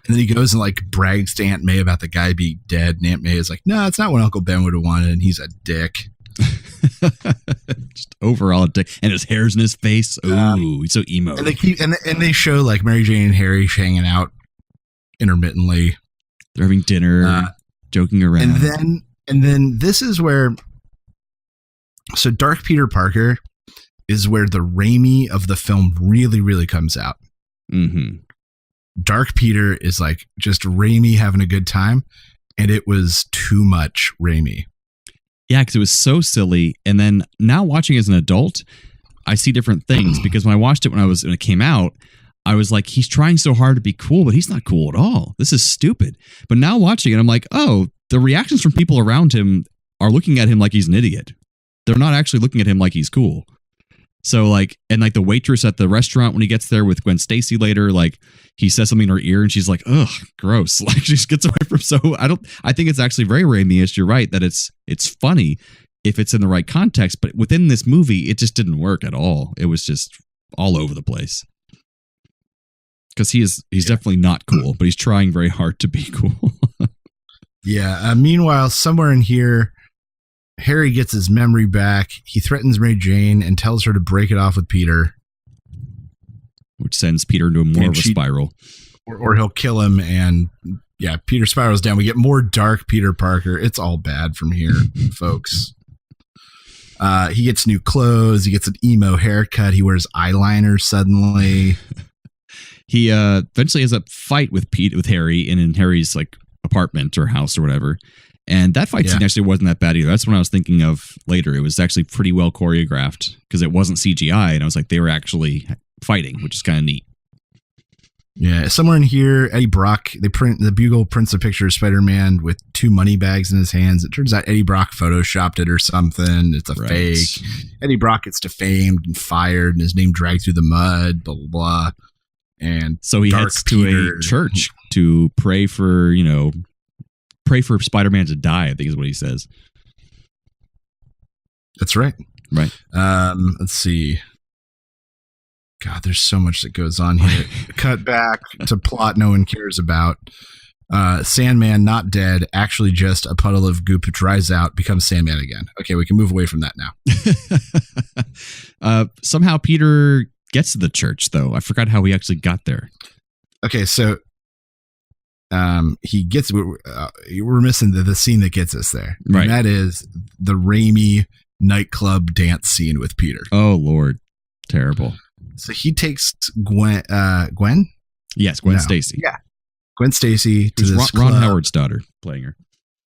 he goes and brags to Aunt May about the guy being dead. And Aunt May is like, no, it's not what Uncle Ben would have wanted. And he's a dick. Just overall a dick. And his hair's in his face. Ooh, he's so emo. And they show Mary Jane and Harry hanging out intermittently. They're having dinner, joking around. And then this is where, so Dark Peter Parker is where the Raimi of the film really, really comes out. Mm-hmm. Dark Peter is just Raimi having a good time, and it was too much Raimi. Yeah, because it was so silly. And then now watching as an adult, I see different things because when I watched it when it came out, I was like, he's trying so hard to be cool, but he's not cool at all. This is stupid. But now watching it, I'm like, oh, the reactions from people around him are looking at him like he's an idiot. They're not actually looking at him like he's cool. So the waitress at the restaurant when he gets there with Gwen Stacy later, he says something in her ear and she's like, ugh, gross. She just gets away from. So I think it's actually very Raimi-ish. You're right that it's funny if it's in the right context, but within this movie, it just didn't work at all. It was just all over the place. Because he's definitely not cool, but he's trying very hard to be cool. Yeah. Meanwhile, somewhere in here, Harry gets his memory back. He threatens Mary Jane and tells her to break it off with Peter, which sends Peter into more of a spiral, or he'll kill him. And yeah, Peter spirals down. We get more dark Peter Parker. It's all bad from here, folks. He gets new clothes. He gets an emo haircut. He wears eyeliner suddenly. He eventually has a fight with Harry in Harry's apartment or house or whatever. And that fight scene actually wasn't that bad either. That's what I was thinking of later. It was actually pretty well choreographed because it wasn't CGI. And I was like, they were actually fighting, which is kind of neat. Yeah. Somewhere in here, Eddie Brock, the Bugle prints a picture of Spider-Man with 2 money bags in his hands. It turns out Eddie Brock photoshopped it or something. It's a fake. Eddie Brock gets defamed and fired and his name dragged through the mud, blah, blah, blah. And so he heads to a church to pray for Spider-Man to die, I think is what he says. That's right. Right. Let's see. God, there's so much that goes on here. Cut back to plot no one cares about. Sandman, not dead, actually just a puddle of goop who dries out, becomes Sandman again. Okay, we can move away from that now. Somehow Peter gets to the church, though. I forgot how he actually got there. Okay, so he gets. We're missing the scene that gets us there, Right? And that is the Raimi nightclub dance scene with Peter. Oh Lord, terrible. So he takes Gwen. Gwen? Yes, Gwen No. Stacy. Yeah, Gwen Stacy to It was this Ron club. Howard's daughter playing her.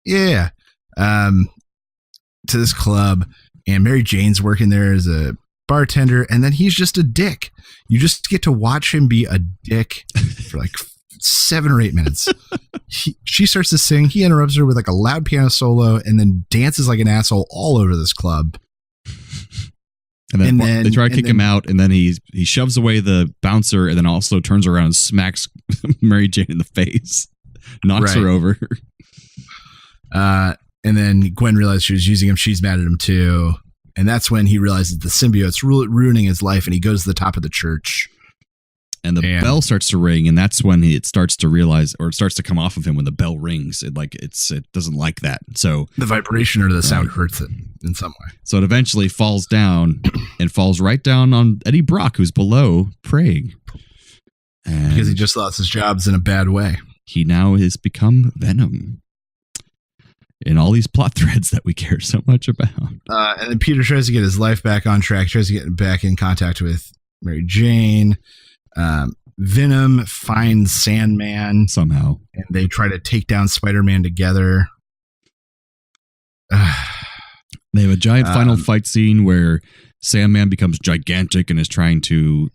Yeah. To this club, and Mary Jane's working there as a bartender, and then he's just a dick. You just get to watch him be a dick for like 7 or 8 minutes. She starts to sing. He interrupts her with like a loud piano solo, and then dances like an asshole all over this club. And then they try to kick him out, and then he shoves away the bouncer, and then also turns around and smacks Mary Jane in the face, knocks her over. And then Gwen realized she was using him. She's mad at him too. And that's when he realizes the symbiote's ruining his life, and he goes to the top of the church. And the bell starts to ring, and that's when it starts to realize, or it starts to come off of him when the bell rings. It doesn't like that. So the vibration or the sound hurts it in some way. So it eventually falls down and falls right down on Eddie Brock, who's below praying. And because he just lost his jobs in a bad way. He now has become Venom in all these plot threads that we care so much about. And then Peter tries to get his life back on track, tries to get back in contact with Mary Jane. Venom finds Sandman somehow, and they try to take down Spider-Man together. They have a giant final fight scene where Sandman becomes gigantic and is trying to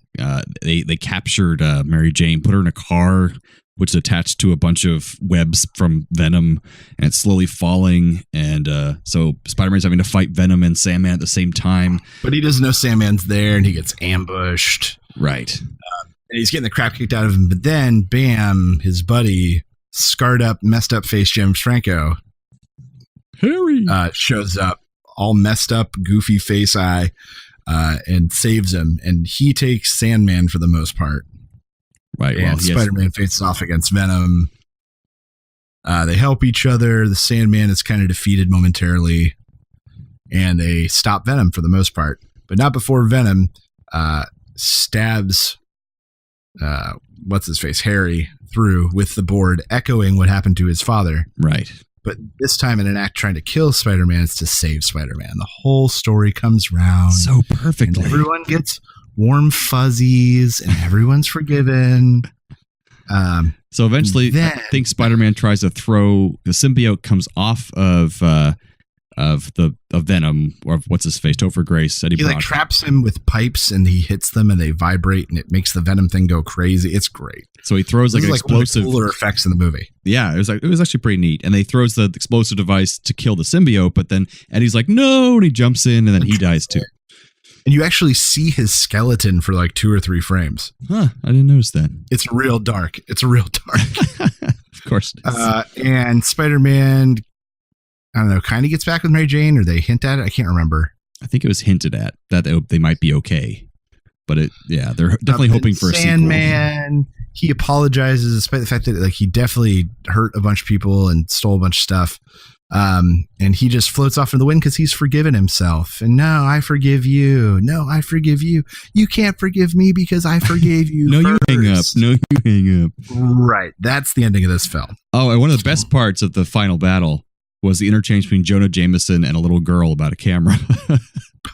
they captured Mary Jane, put her in a car which is attached to a bunch of webs from Venom, and it's slowly falling, and so Spider-Man's having to fight Venom and Sandman at the same time, but he doesn't know Sandman's there, and he gets ambushed. Right. And he's getting the crap kicked out of him, but then bam, his buddy, scarred up, messed up face James Franco, Harry, shows up, all messed up, goofy face eye, and saves him. And he takes Sandman for the most part. Right. And Well, Spider-Man faces off against Venom. They help each other. The Sandman is kind of defeated momentarily, and they stop Venom for the most part, but not before Venom stabs what's his face, Harry, through with the board, echoing what happened to his father. Right. But this time, in an act trying to kill Spider-Man, it's to save Spider-Man. The whole story comes round so perfectly. And everyone gets warm fuzzies, and everyone's forgiven. So eventually, I think Spider-Man tries to throw the symbiote, comes off of Venom, or what's his face, Topher Grace. Eddie Brock. Like traps him with pipes, and he hits them, and they vibrate, and it makes the Venom thing go crazy. It's great. So he throws like an explosive. One of the cooler effects in the movie. Yeah, it was actually pretty neat. And they throws the explosive device to kill the symbiote, but then Eddie's like, no, and he jumps in, and then he dies too. And you actually see his skeleton for like 2 or 3 frames. Huh, I didn't notice that. It's real dark. Of course it is. And Spider-Man, I don't know, kind of gets back with Mary Jane, or they hint at it. I can't remember. I think it was hinted at that they might be okay. But they're definitely hoping for a sequel. Sandman, he apologizes despite the fact that like he definitely hurt a bunch of people and stole a bunch of stuff. And he just floats off in the wind because he's forgiven himself. And no, I forgive you. No, I forgive you. You can't forgive me because I forgave you. No, first. you hang up. No, you hang up. Right. That's the ending of this film. Oh, and one of the best parts of the final battle was the interchange between Jonah Jameson and a little girl about a camera.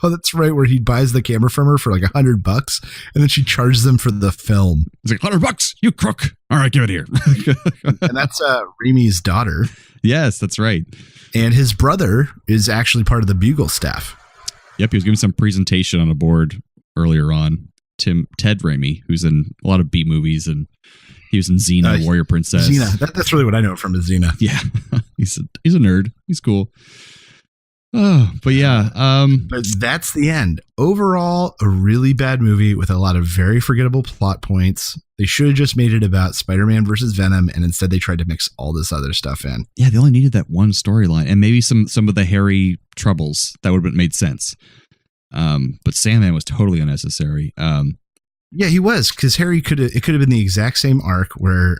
Oh, that's right. Where he buys the camera from her for like $100, and then she charges them for the film. It's like $100, you crook. All right, give it here. And that's Raimi's daughter. Yes, that's right. And his brother is actually part of the Bugle staff. Yep, he was giving some presentation on a board earlier on. Ted Raimi, who's in a lot of B movies, and he was in Xena, Warrior Princess. Xena, that's really what I know from is Xena. Yeah, he's a nerd. He's cool. Oh, but yeah. But that's the end. Overall, a really bad movie with a lot of very forgettable plot points. They should have just made it about Spider-Man versus Venom, and instead they tried to mix all this other stuff in. Yeah, they only needed that one storyline, and maybe some of the Harry troubles that would have made sense. But Sandman was totally unnecessary. Yeah, he was, because Harry could have been the exact same arc where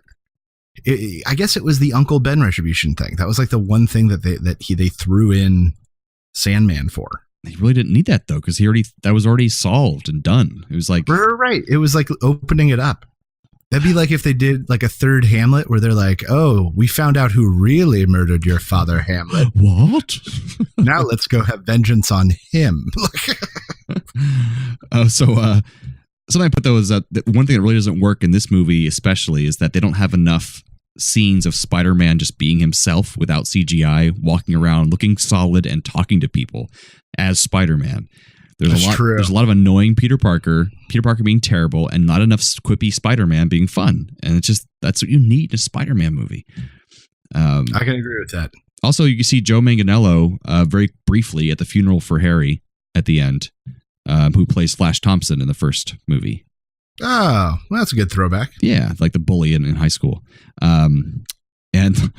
I guess it was the Uncle Ben retribution thing. That was like the one thing that they threw in Sandman for. He really didn't need that though, because that was already solved and done. It was like right. It was like opening it up. That'd be like if they did like a third Hamlet where they're like, oh, we found out who really murdered your father, Hamlet. What? Now let's go have vengeance on him. Something I put though is that one thing that really doesn't work in this movie especially is that they don't have enough scenes of Spider-Man just being himself without CGI, walking around looking solid and talking to people as Spider-Man. There's a lot of annoying Peter Parker being terrible, and not enough quippy Spider-Man being fun. And it's just, that's what you need in a Spider-Man movie. I can agree with that. Also, you can see Joe Manganiello very briefly at the funeral for Harry at the end, who plays Flash Thompson in the first movie. Oh, well, that's a good throwback. Yeah, like the bully in high school. And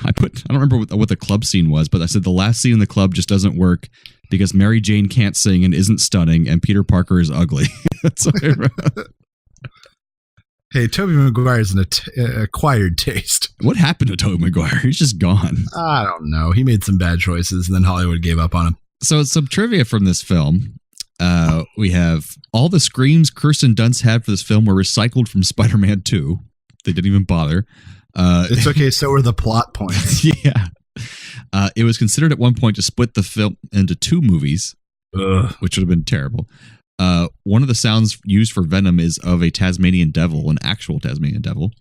I don't remember what the club scene was, but I said the last scene in the club just doesn't work because Mary Jane can't sing and isn't stunning, and Peter Parker is ugly. That's what I wrote. Hey, Tobey Maguire's an acquired taste. What happened to Tobey Maguire? He's just gone. I don't know. He made some bad choices, and then Hollywood gave up on him. So some trivia from this film. We have all the screams Kirsten Dunst had for this film were recycled from Spider-Man 2. They didn't even bother. It's okay. So were the plot points. Yeah. It was considered at one point to split the film into two movies, which would have been terrible. One of the sounds used for Venom is of a Tasmanian devil, an actual Tasmanian devil.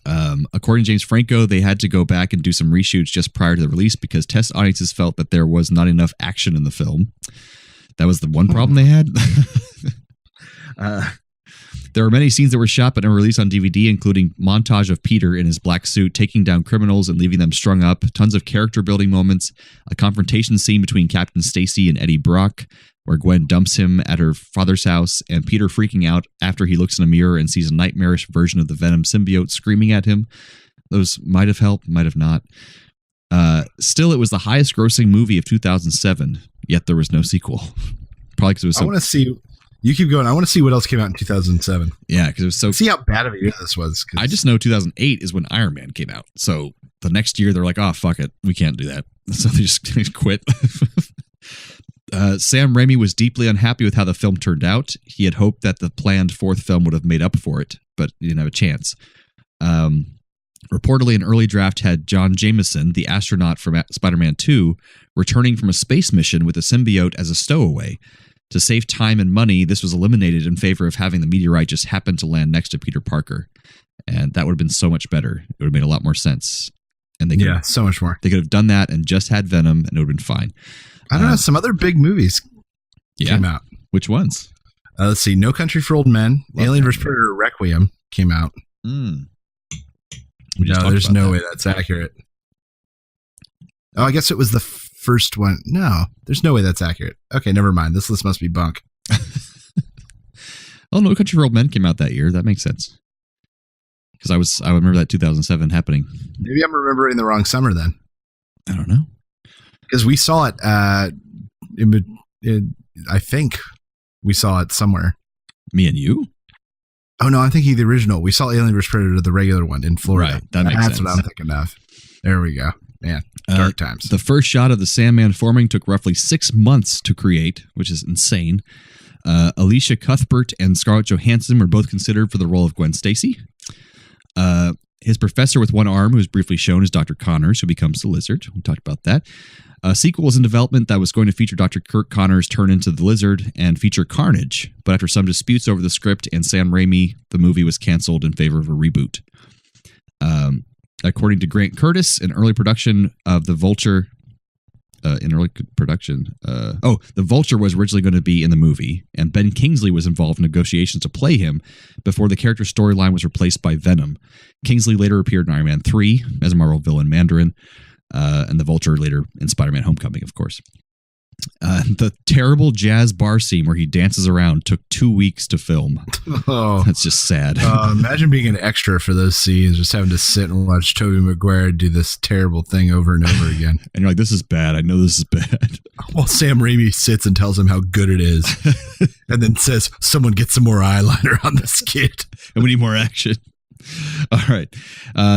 According to James Franco, they had to go back and do some reshoots just prior to the release because test audiences felt that there was not enough action in the film. That was the one problem they had. There were many scenes that were shot but never released on DVD, including montage of Peter in his black suit taking down criminals and leaving them strung up, tons of character building moments, a confrontation scene between Captain Stacy and Eddie Brock, where Gwen dumps him at her father's house, and Peter freaking out after he looks in a mirror and sees a nightmarish version of the Venom symbiote screaming at him. Those might have helped, might have not. Still, it was the highest grossing movie of 2007, yet there was no sequel. Probably because it was I want to see... You keep going. I want to see what else came out in 2007. Yeah, because it was so... See how bad of a year this was. I just know 2008 is when Iron Man came out. So the next year, they're like, oh, fuck it. We can't do that. So they just quit. Sam Raimi was deeply unhappy with how the film turned out. He had hoped that the planned fourth film would have made up for it, but he didn't have a chance. Reportedly, an early draft had John Jameson, the astronaut from Spider-Man 2, returning from a space mission with a symbiote as a stowaway. To save time and money, this was eliminated in favor of having the meteorite just happen to land next to Peter Parker. And that would have been so much better. It would have made a lot more sense. And they could so much more. They could have done that and just had Venom, and it would have been fine. I don't know. Some other big movies came out. Which ones? Let's see. No Country for Old Men. Alien vs. Predator Requiem came out. Mm. No, there's no way that's accurate. Oh, I guess it was the first one. No, there's no way that's accurate. Okay, never mind. This list must be bunk. Oh, No Country for Old Men came out that year. That makes sense. Because I remember that 2007 happening. Maybe I'm remembering the wrong summer then. I don't know. Because we saw it. I think we saw it somewhere. Me and you? Oh no, I'm thinking the original. We saw Alien vs. Predator, the regular one in Florida. Right, that makes sense. That's what I'm thinking of. There we go. Man, dark times. The first shot of the Sandman forming took roughly 6 months to create, which is insane. Alicia Cuthbert and Scarlett Johansson were both considered for the role of Gwen Stacy. His professor with one arm, who was briefly shown, is Dr. Connors, who becomes the Lizard. We talked about that. A sequel was in development that was going to feature Dr. Kirk Connors turn into the Lizard and feature Carnage. But after some disputes over the script and Sam Raimi, the movie was canceled in favor of a reboot. According to Grant Curtis, in early production of The Vulture... the Vulture was originally going to be in the movie, and Ben Kingsley was involved in negotiations to play him before the character's storyline was replaced by Venom. Kingsley later appeared in Iron Man 3 as a Marvel villain Mandarin, and the Vulture later in Spider-Man Homecoming, of course. The terrible jazz bar scene where he dances around took 2 weeks to film. Oh, that's just sad. Imagine being an extra for those scenes, just having to sit and watch Tobey Maguire do this terrible thing over and over again. And you're like, this is bad. I know this is bad. Well, Sam Raimi sits and tells him how good it is, and then says, someone get some more eyeliner on this kid. And we need more action. All right.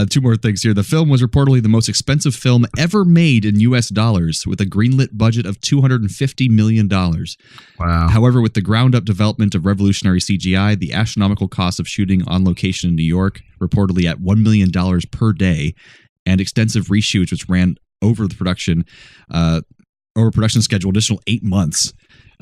Two more things here. The film was reportedly the most expensive film ever made in U.S. dollars with a greenlit budget of $250 million. Wow. However, with the ground-up development of revolutionary CGI, the astronomical cost of shooting on location in New York, reportedly at $1 million per day, and extensive reshoots, which ran over the production schedule additional 8 months,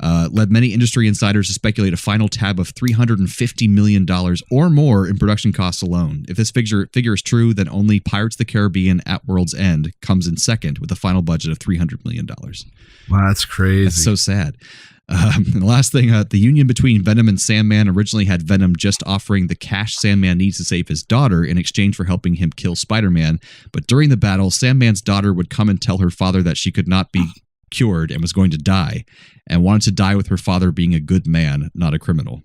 led many industry insiders to speculate a final tab of $350 million or more in production costs alone. If this figure is true, then only Pirates of the Caribbean at World's End comes in second with a final budget of $300 million. Wow, that's crazy. That's so sad. And the last thing, the union between Venom and Sandman originally had Venom just offering the cash Sandman needs to save his daughter in exchange for helping him kill Spider-Man. But during the battle, Sandman's daughter would come and tell her father that she could not be cured and was going to die, and wanted to die with her father being a good man, not a criminal.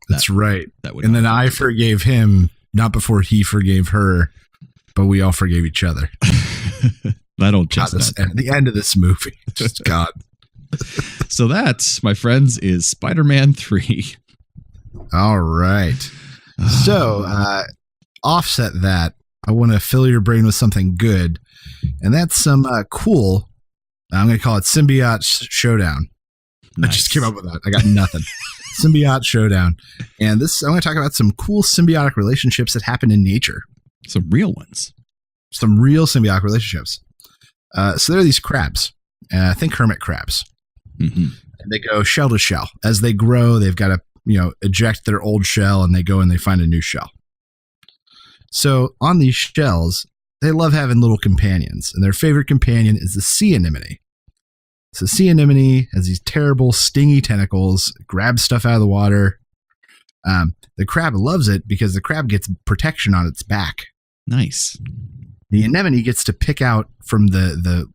That's right. And then I forgave him, not before he forgave her, but we all forgave each other. That old God, chestnut. the end of this movie. Just God. So that, my friends, is Spider-Man 3. All right. So, offset that, I want to fill your brain with something good, and that's some cool, I'm going to call it Symbiote Showdown. Nice. I just came up with that. I got nothing. Symbiote Showdown. And this, I'm going to talk about some cool symbiotic relationships that happen in nature. Some real ones. Some real symbiotic relationships. So there are these crabs. Think hermit crabs. Mm-hmm. And they go shell to shell. As they grow, they've got to, eject their old shell, and they go and they find a new shell. So on these shells, they love having little companions, and their favorite companion is the sea anemone. So sea anemone has these terrible stingy tentacles, grabs stuff out of the water. The crab loves it because the crab gets protection on its back. Nice. The anemone gets to pick out from the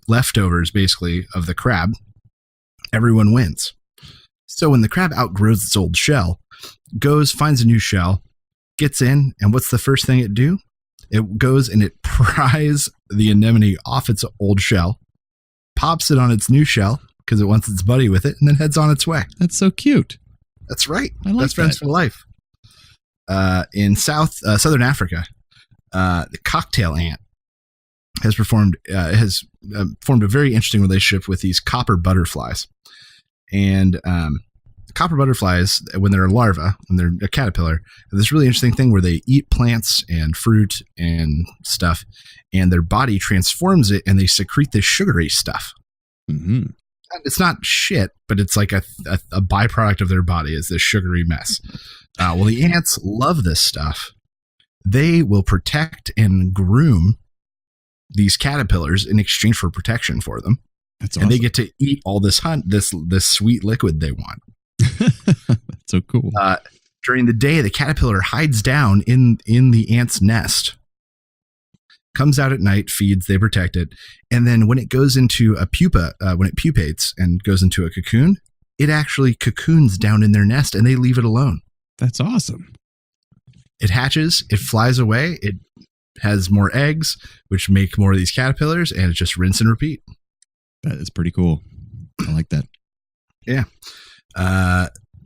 leftovers, basically, of the crab. Everyone wins. So when the crab outgrows its old shell, goes, finds a new shell, gets in, and what's the first thing it do? It goes and it pries the anemone off its old shell, pops it on its new shell because it wants its buddy with it, and then heads on its way. That's so cute. That's right. I like Best friends that. for life. In southern Africa, the cocktail ant has formed a very interesting relationship with these copper butterflies. And copper butterflies, when they're a larva, when they're a caterpillar, have this really interesting thing where they eat plants and fruit and stuff, and their body transforms it, and they secrete this sugary stuff. Mm-hmm. It's not shit, but it's like a byproduct of their body is this sugary mess. Well, the ants love this stuff. They will protect and groom these caterpillars in exchange for protection for them. That's awesome. And they get to eat all this this sweet liquid they want. That's so cool. During the day, the caterpillar hides down in the ant's nest, comes out at night, feeds, they protect it. And then when it goes into a pupa, when it pupates and goes into a cocoon, it actually cocoons down in their nest and they leave it alone. That's awesome. It hatches, it flies away, it has more eggs, which make more of these caterpillars, and it just rinse and repeat. That is pretty cool. I like that. Yeah.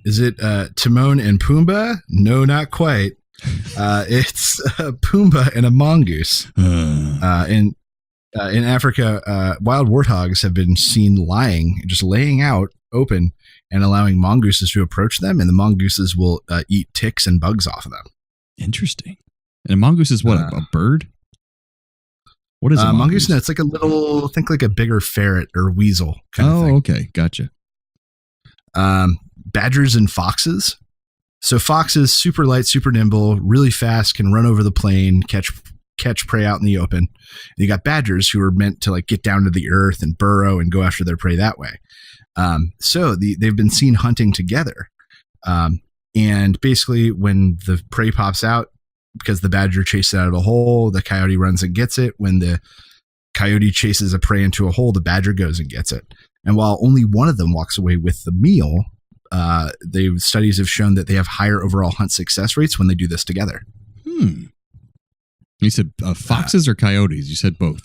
Is it Timon and Pumbaa? No, not quite. It's Pumbaa and a mongoose. In Africa, wild warthogs have been seen just laying out open and allowing mongooses to approach them, and the mongooses will eat ticks and bugs off of them. Interesting. And a mongoose is what, a bird? What is a mongoose? No, it's like a little, think like a bigger ferret or weasel kind of thing. Oh, okay. Gotcha. Badgers and foxes. So foxes, super light, super nimble, really fast, can run over the plain, catch prey out in the open. And you got badgers who are meant to like get down to the earth and burrow and go after their prey that way. So they've been seen hunting together. And basically when the prey pops out, because the badger chases it out of a hole, the coyote runs and gets it. When the coyote chases a prey into a hole, the badger goes and gets it. And while only one of them walks away with the meal, studies have shown that they have higher overall hunt success rates when they do this together. You said foxes or coyotes? You said both.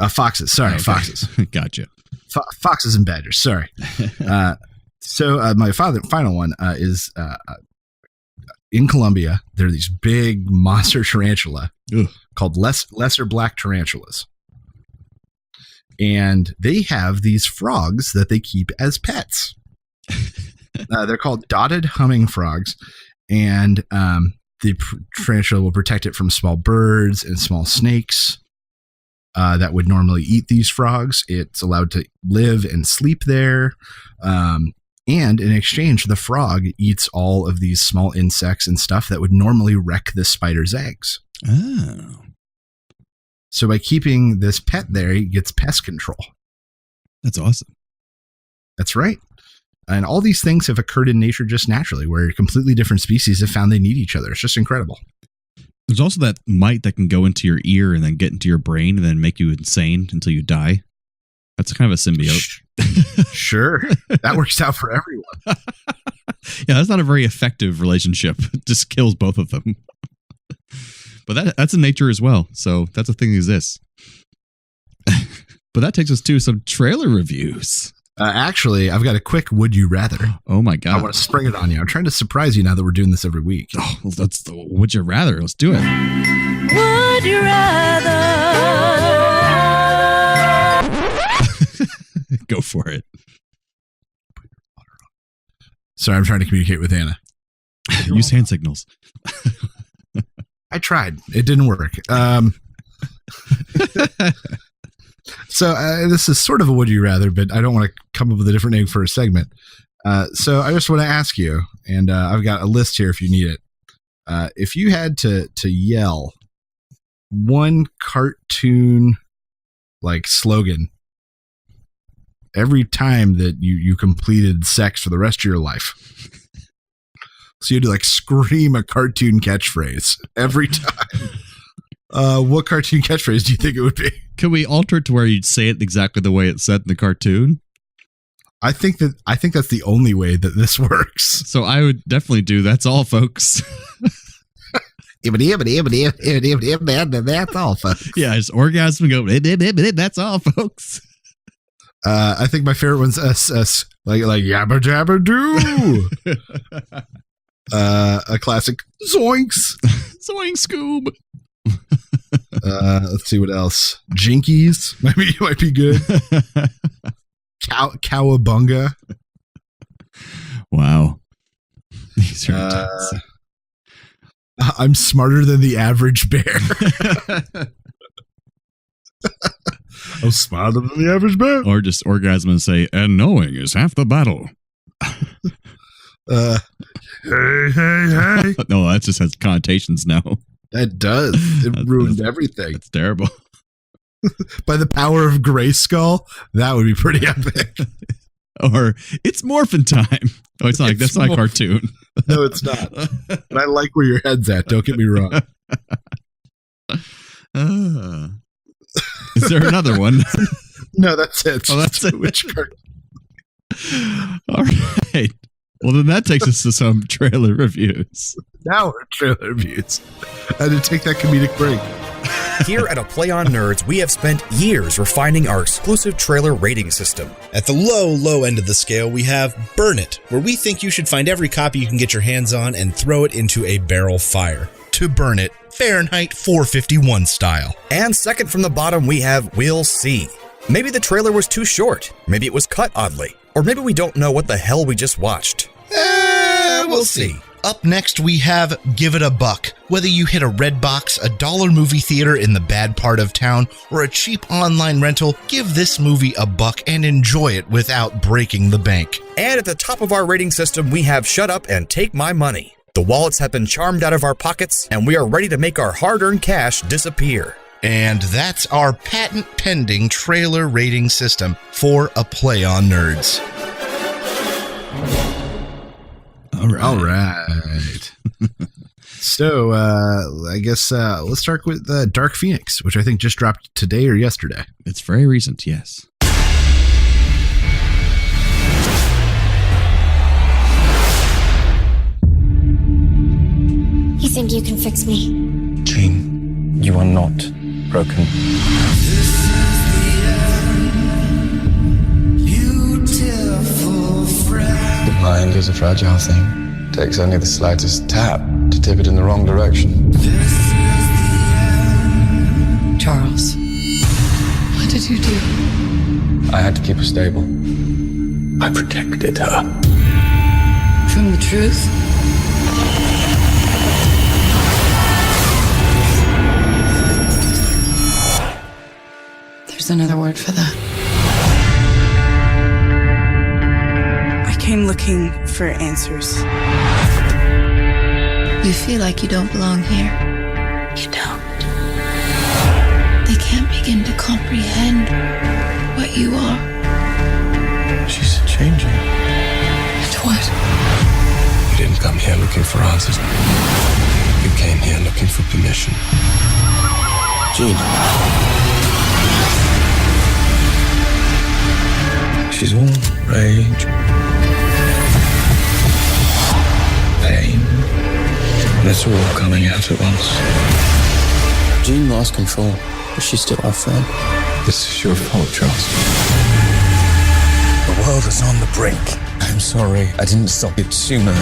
Foxes. Sorry, okay. Foxes. Gotcha. Foxes and badgers. Sorry. So my final one is in Colombia, there are these big monster tarantula Ugh. called lesser black tarantulas. And they have these frogs that they keep as pets. They're called dotted humming frogs. And the tarantula will protect it from small birds and small snakes that would normally eat these frogs. It's allowed to live and sleep there. And in exchange, the frog eats all of these small insects and stuff that would normally wreck the spider's eggs. Oh. So by keeping this pet there, he gets pest control. That's awesome. That's right. And all these things have occurred in nature just naturally, where completely different species have found they need each other. It's just incredible. There's also that mite that can go into your ear and then get into your brain and then make you insane until you die. That's kind of a symbiote. Sure. That works out for everyone. Yeah, that's not a very effective relationship. It just kills both of them. But that's in nature as well. So that's a thing that exists. But that takes us to some trailer reviews. Actually, I've got a quick would you rather. Oh my God. I want to spring it on you. I'm trying to surprise you now that we're doing this every week. Oh, well, that's the would you rather. Let's do it. Would you rather? Go for it. Sorry, I'm trying to communicate with Anna. Use hand signals. I tried. It didn't work. So this is sort of a would you rather, but I don't want to come up with a different name for a segment. So I just want to ask you, and I've got a list here if you need it. If you had to yell one cartoon like slogan every time that you completed sex for the rest of your life. So you had to like scream a cartoon catchphrase every time. What cartoon catchphrase do you think it would be? Can we alter it to where you'd say it exactly the way it's said in the cartoon? I think that's the only way that this works. So I would definitely do that's all, folks. That's all, folks. Yeah, it's orgasm and go, that's all, folks. I think my favorite one's like yabba jabba doo. A classic zoinks. Zoink Scoob. Let's see what else. Jinkies might be good. Cowabunga. Wow. These are intense. I'm smarter than the average bear. I'm smarter than the average bear. Or just orgasm and say, and knowing is half the battle. Hey. No, that just has connotations now. That does. It ruined everything. It's terrible. By the power of Grayskull, that would be pretty epic. Or it's morphin' time. Oh, it's not like that's not a cartoon. No, it's not. But I like where your head's at. Don't get me wrong. Is there another one? No, that's it. Oh, that's it. Which part? All right. Well, then that takes us to some trailer reviews. Now we're trailer reviews. I had to take that comedic break. Here at A Play on Nerds, we have spent years refining our exclusive trailer rating system. At the low end of the scale, we have Burn It, where we think you should find every copy you can get your hands on and throw it into a barrel fire. To burn it, Fahrenheit 451 style. And second from the bottom, we have We'll See. Maybe the trailer was too short. Maybe it was cut oddly. Or maybe we don't know what the hell we just watched. We'll see. Up next, we have Give It a Buck. Whether you hit a Redbox, a dollar movie theater in the bad part of town, or a cheap online rental, give this movie a buck and enjoy it without breaking the bank. And at the top of our rating system, we have Shut Up and Take My Money. The wallets have been charmed out of our pockets, and we are ready to make our hard-earned cash disappear. And that's our patent-pending trailer rating system for A Play on Nerds. All right. So, I guess let's start with Dark Phoenix, which I think just dropped today or yesterday. It's very recent, yes. You think you can fix me? Jean, you are not broken. The mind is a fragile thing. Takes only the slightest tap to tip it in the wrong direction. Charles, what did you do? I had to keep her stable. I protected her. From the truth? There's another word for that. I came looking for answers. You feel like you don't belong here. You don't. They can't begin to comprehend what you are. She's changing. And what? You didn't come here looking for answers. You came here looking for permission. Jean. She's all rage, pain, and it's all coming out at once. Jean lost control, but she's still our friend. This is your fault, Charles. The world is on the brink. I'm sorry I didn't stop it sooner.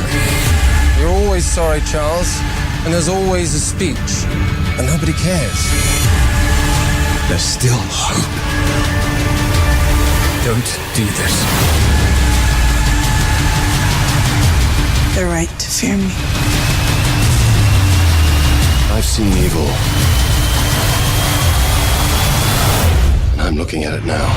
You're always sorry, Charles, and there's always a speech, and nobody cares. There's still hope. Don't do this. They're right to fear me. I've seen evil. And I'm looking at it now.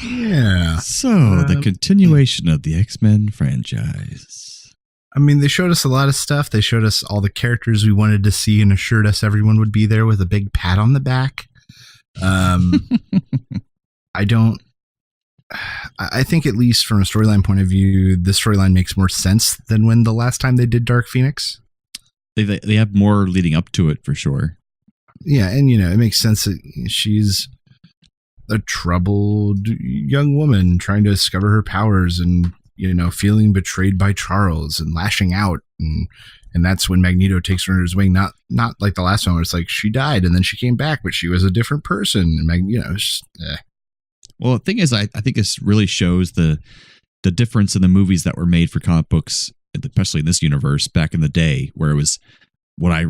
Yeah. So, the continuation of the X-Men franchise. I mean, they showed us a lot of stuff. They showed us all the characters we wanted to see and assured us everyone would be there with a big pat on the back. I think at least from a storyline point of view, the storyline makes more sense than when the last time they did Dark Phoenix. They have more leading up to it for sure. Yeah, and it makes sense that she's a troubled young woman trying to discover her powers and feeling betrayed by Charles and lashing out, and that's when Magneto takes her under his wing. Not like the last one where it's like she died and then she came back, but she was a different person. And Magneto, Well, the thing is, I think this really shows the difference in the movies that were made for comic books, especially in this universe back in the day, where it was what I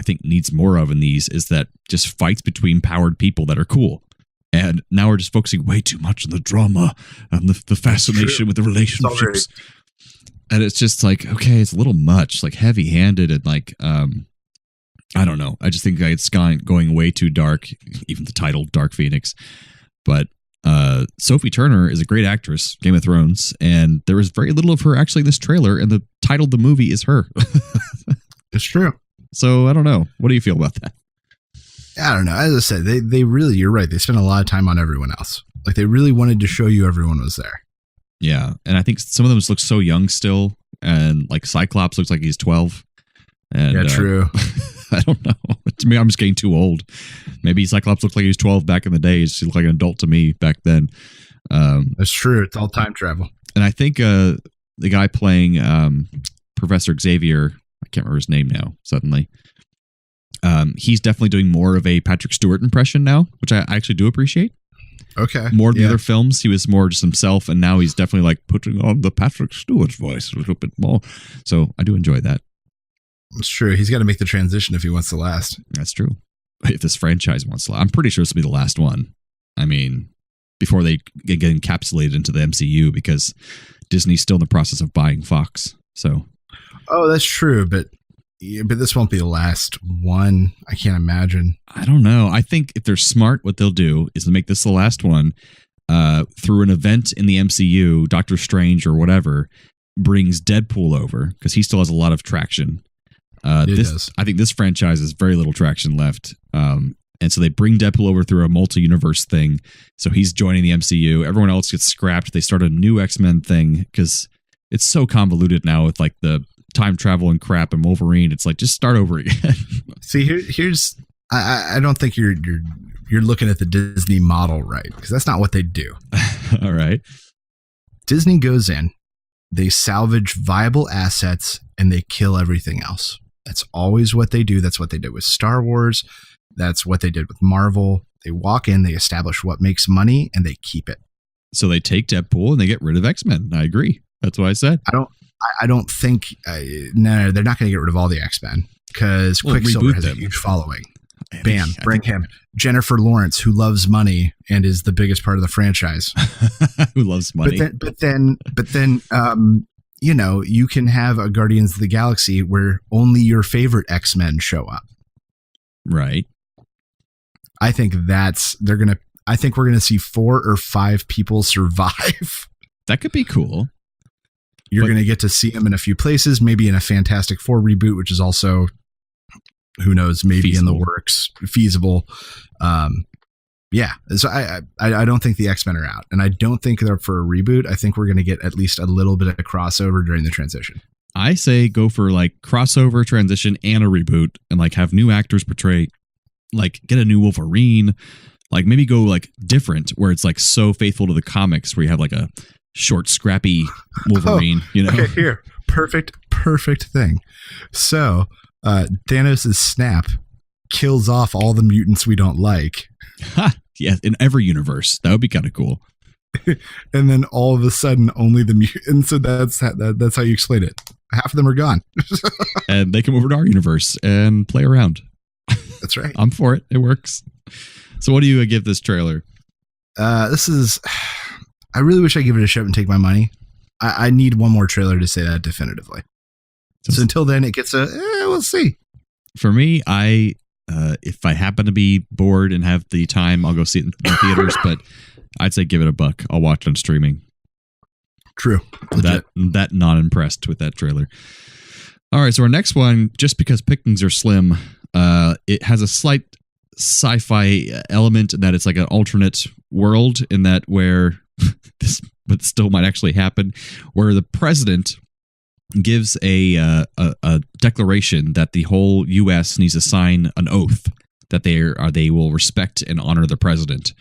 think needs more of in these is that just fights between powered people that are cool. And now we're just focusing way too much on the drama and the fascination with the relationships. And it's just like, okay, it's a little much, like heavy-handed and like, I don't know. I just think it's going way too dark, even the title Dark Phoenix. But Sophie Turner is a great actress, Game of Thrones, and there was very little of her actually in this trailer, and the title of the movie is her. It's true. So I don't know. What do you feel about that? I don't know. As I said, they really, you're right. They spent a lot of time on everyone else. Like they really wanted to show you everyone was there. Yeah. And I think some of them look so young still. And like Cyclops looks like he's 12. And, yeah, true. I don't know. To me, I'm just getting too old. Maybe Cyclops looked like he was 12 back in the day. He looked like an adult to me back then. That's true. It's all time travel. And I think the guy playing Professor Xavier, I can't remember his name now suddenly. He's definitely doing more of a Patrick Stewart impression now, which I actually do appreciate. Okay. More than the other films, he was more just himself, and now he's definitely like putting on the Patrick Stewart voice a little bit more. So I do enjoy that. It's true. He's got to make the transition if he wants to last. That's true. If this franchise wants to last, I'm pretty sure this will be the last one. I mean, before they get encapsulated into the MCU, because Disney's still in the process of buying Fox. So. Oh, that's true, but this won't be the last one. I can't imagine. I don't know. I think if they're smart, what they'll do is to make this the last one through an event in the MCU. Doctor Strange or whatever brings Deadpool over because he still has a lot of traction. Does. I think this franchise has very little traction left. And so they bring Deadpool over through a multi-universe thing. So he's joining the MCU. Everyone else gets scrapped. They start a new X-Men thing because it's so convoluted now with like the time travel and crap and Wolverine. It's like, just start over again. See, here's I don't think you're looking at the Disney model right, because that's not what they do. All right. Disney goes in, they salvage viable assets, and they kill everything else. That's always what they do. That's what they did with Star Wars. That's what they did with Marvel. They walk in, they establish what makes money, and they keep it. So they take Deadpool and they get rid of X-Men. I agree. That's what I said. I don't think. No, they're not going to get rid of all the X-Men because Quicksilver has a huge following. Bam, bring him. Jennifer Lawrence, who loves money and is the biggest part of the franchise. Who loves money. But then, you know, you can have a Guardians of the Galaxy where only your favorite X-Men show up. Right. I think we're going to see 4 or 5 people survive. That could be cool. You're going to get to see them in a few places, maybe in a Fantastic Four reboot, which is also, who knows, maybe feasible. In the works, feasible. Yeah. So I don't think the X-Men are out, and I don't think they're up for a reboot. I think we're going to get at least a little bit of crossover during the transition. I say go for like crossover, transition, and a reboot, and like have new actors portray, like get a new Wolverine, like maybe go like different where it's like so faithful to the comics where you have like a short, scrappy Wolverine, you know? Okay, here. Perfect thing. So Thanos' snap kills off all the mutants we don't like. Yeah, in every universe. That would be kind of cool. And then all of a sudden, only the mutants. So that's how you explain it. Half of them are gone. And they come over to our universe and play around. That's right. I'm for it. It works. So what do you give this trailer? This is... I really wish I give it a shot and take my money. I need one more trailer to say that definitively. So until then, it gets we'll see. For me, if I happen to be bored and have the time, I'll go see it in the theaters, but I'd say give it $1. I'll watch it on streaming. True. That not impressed with that trailer. All right, so our next one, just because pickings are slim, it has a slight sci-fi element in that it's like an alternate world in that where this but still might actually happen, where the president gives a declaration that the whole U.S. needs to sign an oath that they will respect and honor the president.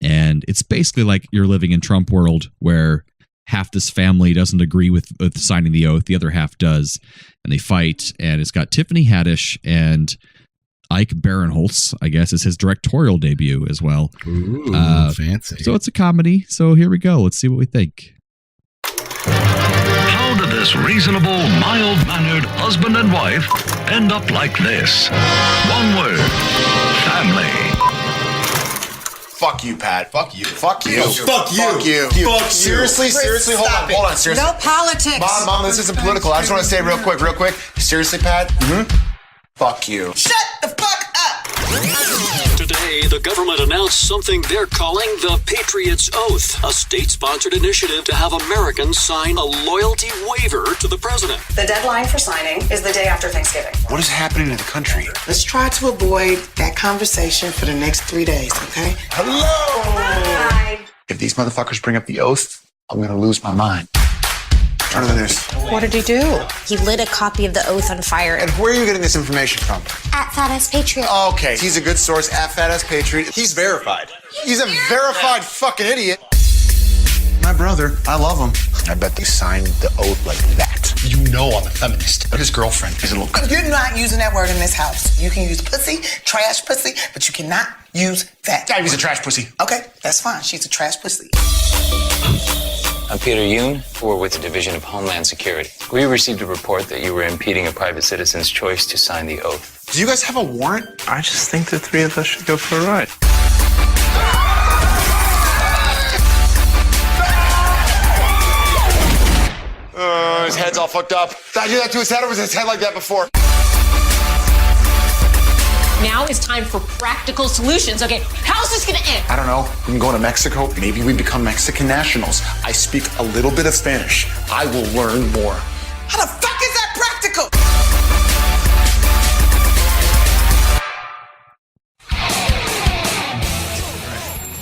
And it's basically like you're living in Trump world where half this family doesn't agree with signing the oath, the other half does, and they fight. And it's got Tiffany Haddish and Ike Barinholtz, I guess, is his directorial debut as well. Ooh, fancy. So it's a comedy. So here we go. Let's see what we think. How did this reasonable, mild-mannered husband and wife end up like this? One word: family. Fuck you, Pat. Fuck you. Fuck you. Fuck you. Fuck you. Fuck you. Seriously, hold on. Seriously. No politics. Mom, this isn't political. I just want to say real quick. Seriously, Pat? Fuck you. Shut the fuck up! Today, the government announced something they're calling the Patriot's Oath, a state-sponsored initiative to have Americans sign a loyalty waiver to the president. The deadline for signing is the day after Thanksgiving. What is happening in the country? Let's try to avoid that conversation for the next 3 days, okay? Hello! Hi. If these motherfuckers bring up the oath, I'm gonna lose my mind. Turn on the news. What did he do? He lit a copy of the oath on fire. And where are you getting this information from? At Fat Ass Patriot. Okay, he's a good source at Fat Ass Patriot. He's verified. He's a verified fucking idiot. My brother, I love him. I bet they signed the oath like that. You know I'm a feminist. But his girlfriend is a little... You're not using that word in this house. You can use pussy, trash pussy, but you cannot use that. Yeah, he's a trash pussy. Okay, that's fine. She's a trash pussy. I'm Peter Yoon. We're with the Division of Homeland Security. We received a report that you were impeding a private citizen's choice to sign the oath. Do you guys have a warrant? I just think the three of us should go for a ride. His head's all fucked up. Did I do that to his head, or was his head like that before? Now is time for practical solutions. Okay, how's this gonna end? I don't know. We can go to Mexico. Maybe we become Mexican nationals. I speak a little bit of Spanish. I will learn more. How the fuck is that practical?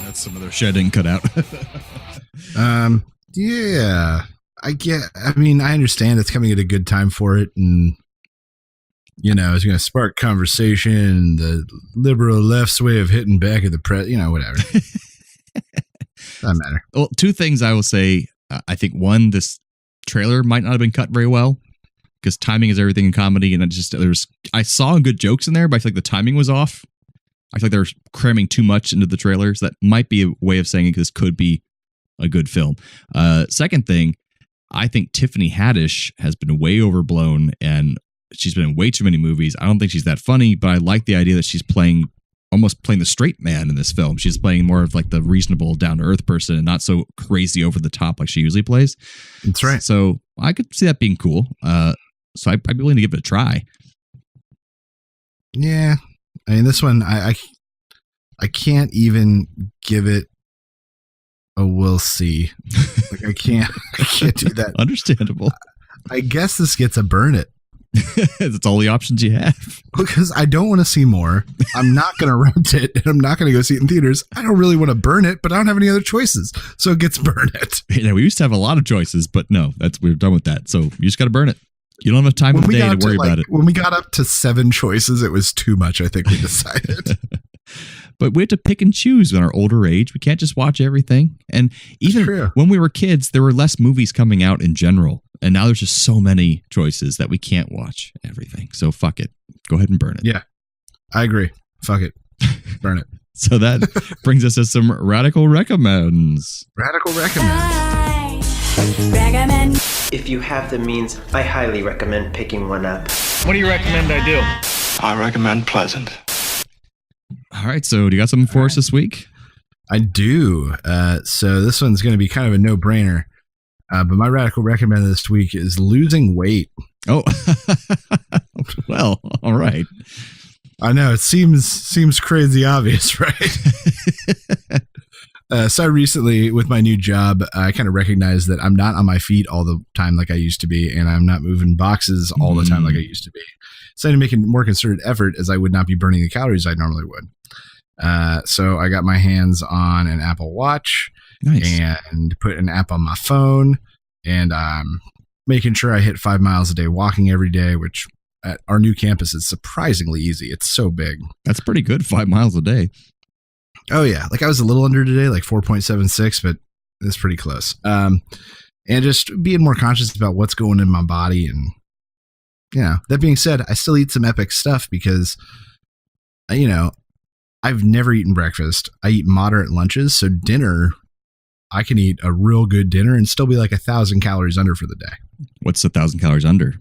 That's some of their shit didn't cut out. Yeah. I mean, I understand it's coming at a good time for it, and you know, it's going to spark conversation, the liberal left's way of hitting back at the press, you know, whatever. Doesn't matter. Well, two things I will say. I think one, this trailer might not have been cut very well because timing is everything in comedy, and I saw good jokes in there, but I feel like the timing was off. I feel like they're cramming too much into the trailers. That might be a way of saying this could be a good film. Second thing, I think Tiffany Haddish has been way overblown and she's been in way too many movies. I don't think she's that funny, but I like the idea that she's almost playing the straight man in this film. She's playing more of like the reasonable, down to earth person and not so crazy over the top like she usually plays. That's right. So I could see that being cool. So I'd be willing to give it a try. Yeah. I mean, this one, I can't even give it a we'll see. Like I can't do that. Understandable. I guess this gets a burn it. That's all the options you have. Because I don't want to see more. I'm not going to rent it, and I'm not going to go see it in theaters. I don't really want to burn it, but I don't have any other choices, so it gets burn it. We used to have a lot of choices, but no, we're done with that. So you just got to burn it. You don't have time of the day to worry about it. When we got up to 7 choices, it was too much. I think we decided. But we have to pick and choose in our older age. We can't just watch everything. And even when we were kids, there were less movies coming out in general. And now there's just so many choices that we can't watch everything. So fuck it. Go ahead and burn it. Yeah, I agree. Fuck it. Burn it. So that brings us to some radical recommends. Radical recommend. Recommend. If you have the means, I highly recommend picking one up. What do you recommend I do? I recommend Pleasant. All right, so do you got something for us this week? I do. So this one's going to be kind of a no-brainer. But my radical recommend this week is losing weight. Oh, well, all right. I know it seems crazy obvious, right? So I recently, with my new job, I kind of recognized that I'm not on my feet all the time like I used to be, and I'm not moving boxes all the time like I used to be. So I had to make a more concerted effort, as I would not be burning the calories I normally would. So I got my hands on an Apple Watch. Nice. And put an app on my phone, and making sure I hit 5 miles a day walking every day, which at our new campus is surprisingly easy. It's so big. That's pretty good, 5 miles a day. Oh, yeah. Like I was a little under today, like 4.76, but it's pretty close. And just being more conscious about what's going in my body. And, that being said, I still eat some epic stuff because, I've never eaten breakfast. I eat moderate lunches. So dinner, I can eat a real good dinner and still be like 1,000 calories under for the day. What's 1,000 calories under?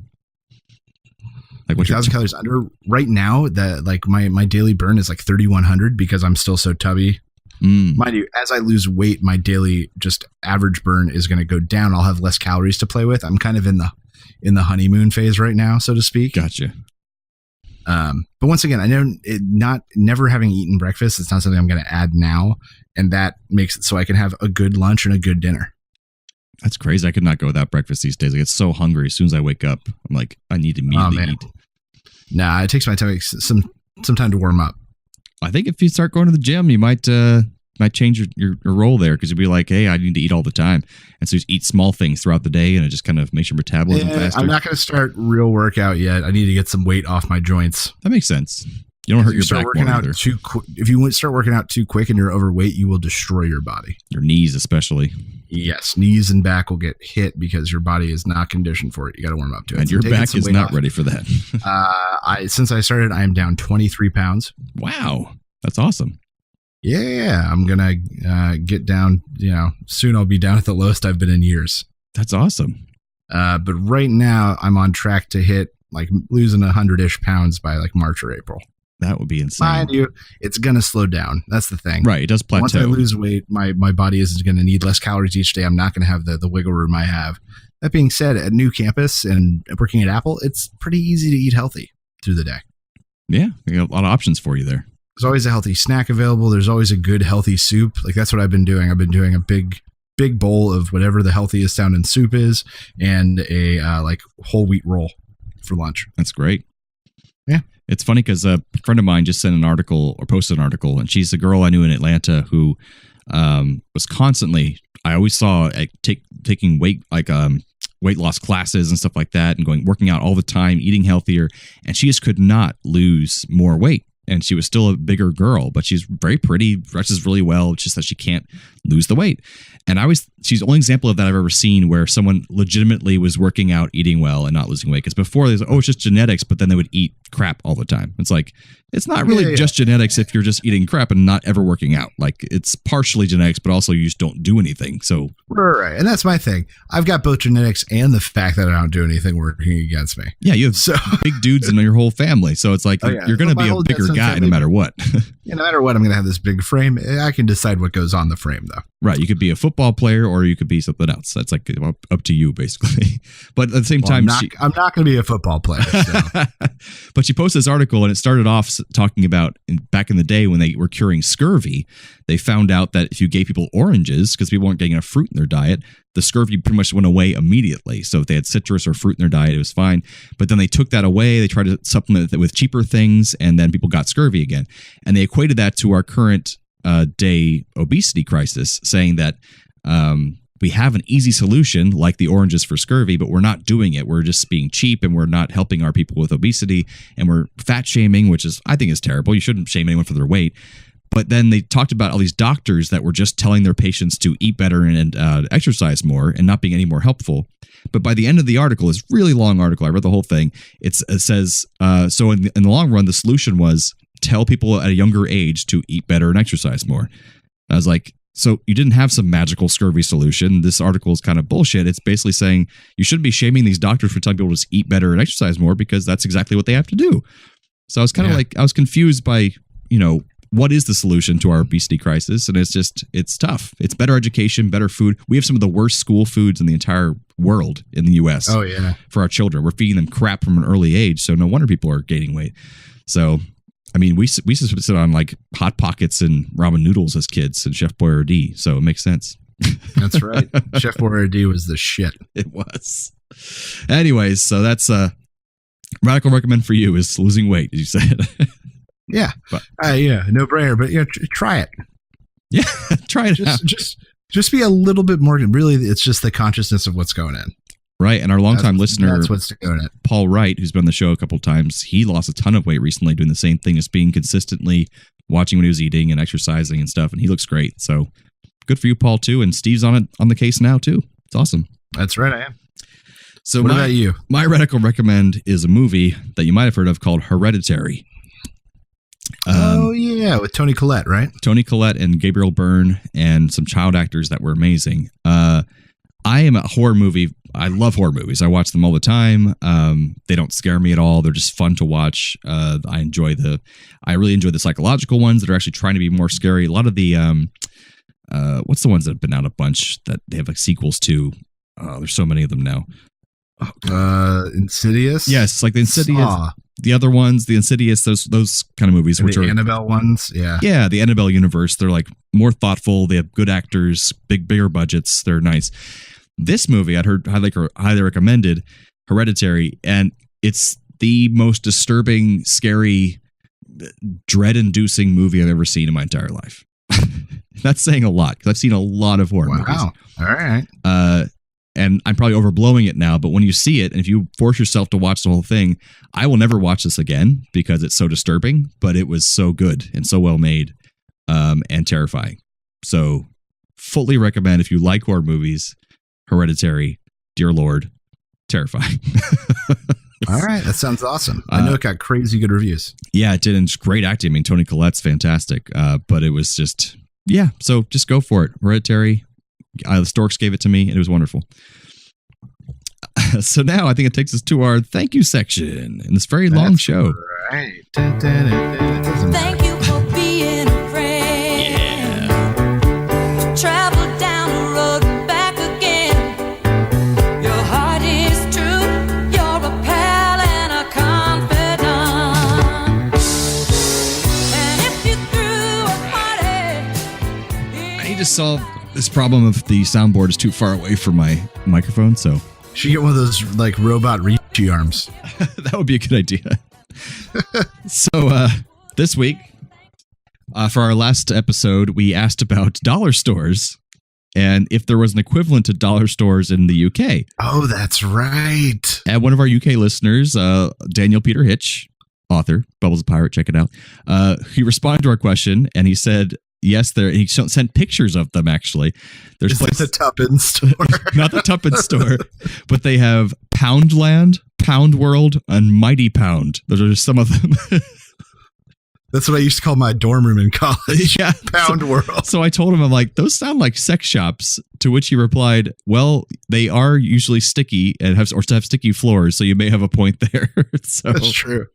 Like 1,000 calories under right now. That like my daily burn is like 3,100 because I'm still so tubby. Mind you, as I lose weight, my daily just average burn is going to go down. I'll have less calories to play with. I'm kind of in the honeymoon phase right now, so to speak. Gotcha. But once again, I know never having eaten breakfast, it's not something I'm going to add now. And that makes it so I can have a good lunch and a good dinner. That's crazy. I could not go without breakfast these days. I get so hungry as soon as I wake up. I'm like, I need to immediately eat. Nah, it takes my time, some time to warm up. I think if you start going to the gym, you might change your role there, because you'd be like, hey, I need to eat all the time. And so you eat small things throughout the day, and it just kind of makes your metabolism faster. I'm not going to start real workout yet. I need to get some weight off my joints. That makes sense. You don't hurt your back more either. If you start working out too quick and you're overweight, you will destroy your body. Your knees especially. Yes, knees and back will get hit because your body is not conditioned for it. You got to warm up to it. And your back is not ready for that. Since I started, I am down 23 pounds. Wow. That's awesome. Yeah, I'm going to get down, soon I'll be down at the lowest I've been in years. That's awesome. But right now I'm on track to hit like losing 100-ish pounds by like March or April. That would be insane. Mind you, it's going to slow down. That's the thing. Right. It does plateau. Once I lose weight, my body is going to need less calories each day. I'm not going to have the wiggle room I have. That being said, at new campus and working at Apple, it's pretty easy to eat healthy through the day. Yeah. You got a lot of options for you there. There's always a healthy snack available. There's always a good healthy soup. Like that's what I've been doing. I've been doing a big bowl of whatever the healthiest sounding soup is, and a like whole wheat roll for lunch. That's great. Yeah. It's funny because a friend of mine just sent an article or posted an article, and she's a girl I knew in Atlanta who was constantly, I always saw taking weight loss classes and stuff like that, and working out all the time, eating healthier, and she just could not lose more weight. and she was still a bigger girl, but she's very pretty, dresses really well. It's just that she can't lose the weight. And she's the only example of that I've ever seen where someone legitimately was working out, eating well, and not losing weight. Because before they was, it's just genetics, but then they would eat crap all the time. It's like, it's not really just genetics if you're just eating crap and not ever working out. Like, it's partially genetics, but also you just don't do anything. So right. And that's my thing. I've got both genetics and the fact that I don't do anything working against me. Yeah, you have big dudes in your whole family. So it's like you're going to be a bigger guy no matter what. No matter what, I'm going to have this big frame. I can decide what goes on the frame, though. Right. You could be a football player or you could be something else. That's like up to you, basically. But at the same time, I'm not going to be a football player. So. But she posted this article, and it started off talking about back in the day when they were curing scurvy, they found out that if you gave people oranges, because people weren't getting enough fruit in their diet, the scurvy pretty much went away immediately. So if they had citrus or fruit in their diet, it was fine. But then they took that away. They tried to supplement it with cheaper things, and then people got scurvy again. And they equated that to our current day obesity crisis, saying that we have an easy solution like the oranges for scurvy, but we're not doing it. We're just being cheap, and we're not helping our people with obesity, and we're fat shaming, which I think is terrible. You shouldn't shame anyone for their weight. But then they talked about all these doctors that were just telling their patients to eat better and exercise more and not being any more helpful. But by the end of the article, it's a really long article. I read the whole thing. It says, so in the long run, the solution was tell people at a younger age to eat better and exercise more. I was like, so you didn't have some magical scurvy solution. This article is kind of bullshit. It's basically saying you shouldn't be shaming these doctors for telling people to just eat better and exercise more, because that's exactly what they have to do. So I was kind of I was confused by, what is the solution to our obesity crisis? And it's tough. It's better education, better food. We have some of the worst school foods in the entire world in the U.S. Oh, yeah. For our children. We're feeding them crap from an early age. So no wonder people are gaining weight. So, I mean, we used to sit on like Hot Pockets and ramen noodles as kids and Chef Boyardee. So it makes sense. That's right. Chef Boyardee was the shit. It was. Anyways, so that's radical recommend for you is losing weight, as you said. Yeah. But, no brainer, but try it. Yeah. Try it out. Just be a little bit more. Really, it's just the consciousness of what's going in. Right. And our longtime listener, that's what's going in. Paul Wright, who's been on the show a couple of times, he lost a ton of weight recently doing the same thing as being consistently watching what he was eating and exercising and stuff. And he looks great. So good for you, Paul, too. And Steve's on the case now, too. It's awesome. That's right. I am. So what about you? My radical recommend is a movie that you might have heard of called Hereditary. With Toni Collette, right? Toni Collette and Gabriel Byrne and some child actors that were amazing. I am a horror movie. I love horror movies. I watch them all the time. They don't scare me at all. They're just fun to watch. I really enjoy the psychological ones that are actually trying to be more scary. A lot of the what's the ones that have been out a bunch that they have like sequels to? There's so many of them now. Insidious. Yes, like the Insidious. Saw. The other ones, the Insidious, those kind of movies, which the are Annabelle ones. Yeah, the Annabelle universe. They're like more thoughtful. They have good actors, bigger budgets. They're nice. This movie I'd heard highly recommended, Hereditary, and it's the most disturbing, scary, dread-inducing movie I've ever seen in my entire life. That's saying a lot because I've seen a lot of horror movies. Wow. All right. And I'm probably overblowing it now, but when you see it and if you force yourself to watch the whole thing, I will never watch this again because it's so disturbing, but it was so good and so well made and terrifying. So fully recommend if you like horror movies, Hereditary, dear Lord, terrifying. All right. That sounds awesome. I know it got crazy good reviews. Yeah, it did. And it's great acting. I mean, Toni Collette's fantastic, but it was just, so just go for it. Hereditary. The Storks gave it to me, and it was wonderful. So now I think it takes us to our thank you section in this very long show. Right. Thank you for being a friend. Yeah. Travel down the road back again. Your heart is true. You're a pal and a confidant. And if you threw a party, I need to solve this problem of the soundboard is too far away from my microphone, so should get one of those like robot reachy arms. That would be a good idea. So this week, for our last episode, we asked about dollar stores and if there was an equivalent to dollar stores in the UK. Oh, that's right. And one of our UK listeners, Daniel Peter Hitch, author, Bubbles a Pirate, check it out. He responded to our question and he said, yes, he sent pictures of them, actually. There's the Tuppence store. Not the Tuppence store, but they have Poundland, Pound World, and Mighty Pound. Those are just some of them. That's what I used to call my dorm room in college. Yeah. Pound World. So I told him, I'm like, those sound like sex shops. To which he replied, well, they are usually sticky and have sticky floors. So you may have a point there. So, that's true.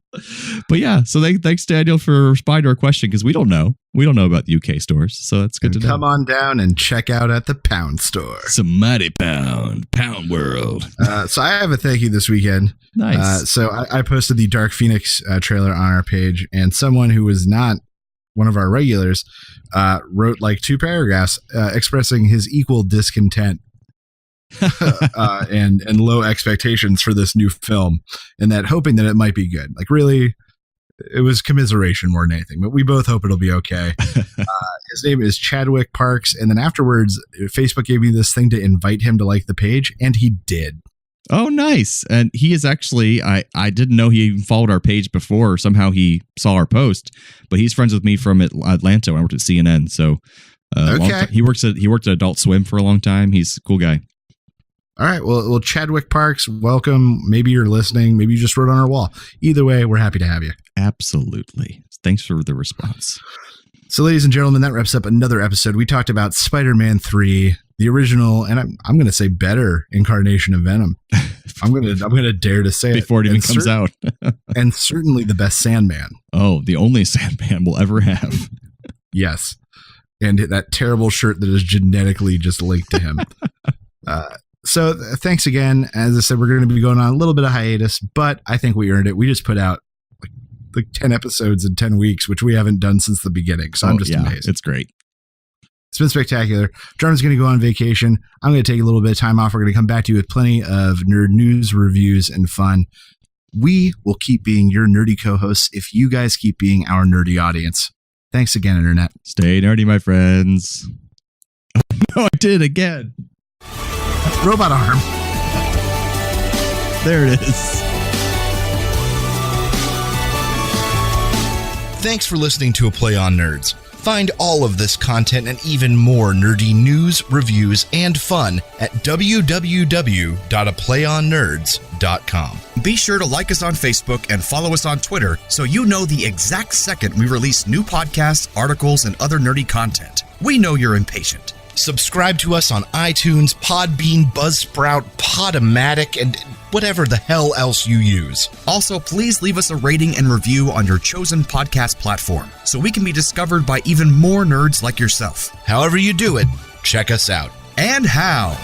But yeah, so thanks, Daniel, for responding to our question, because we don't know. We don't know about UK stores. So that's good to know. Come on down and check out at the Pound store. Some Mighty Pound, Pound World. So I have a thank you this weekend. Nice. So I posted the Dark Phoenix trailer on our page, and someone who was not one of our regulars wrote like 2 paragraphs expressing his equal discontent and low expectations for this new film, and that hoping that it might be good. Like, really, it was commiseration more than anything, but we both hope it'll be okay. His name is Chadwick Parks, and then afterwards, Facebook gave me this thing to invite him to like the page, and he did. Oh, nice. And he is actually, I didn't know he even followed our page before. Somehow he saw our post, but he's friends with me from Atlanta. I worked at CNN. So okay. He worked at Adult Swim for a long time. He's a cool guy. All right. Well, Chadwick Parks, welcome. Maybe you're listening. Maybe you just wrote on our wall. Either way, we're happy to have you. Absolutely. Thanks for the response. So, ladies and gentlemen, that wraps up another episode. We talked about Spider-Man 3, the original, and I'm going to say better incarnation of Venom. I'm going to dare to say before it even comes out. And certainly the best Sandman. Oh, the only Sandman we'll ever have. Yes. And that terrible shirt that is genetically just linked to him. So thanks again. As I said, we're going to be going on a little bit of hiatus, but I think we earned it. We just put out like 10 episodes in 10 weeks, which we haven't done since the beginning. So I'm just amazed. It's great. It's been spectacular. Jordan's going to go on vacation. I'm going to take a little bit of time off. We're going to come back to you with plenty of nerd news, reviews, and fun. We will keep being your nerdy co-hosts if you guys keep being our nerdy audience. Thanks again, Internet. Stay nerdy, my friends. No, I did again. Robot arm. There it is. Thanks for listening to A Play on Nerds. Find all of this content and even more nerdy news, reviews, and fun at www.aplayonnerds.com. Be sure to like us on Facebook and follow us on Twitter so you know the exact second we release new podcasts, articles, and other nerdy content. We know you're impatient. Subscribe to us on iTunes, Podbean, Buzzsprout, Podomatic, and whatever the hell else you use. Also, please leave us a rating and review on your chosen podcast platform so we can be discovered by even more nerds like yourself. However you do it, check us out. And how.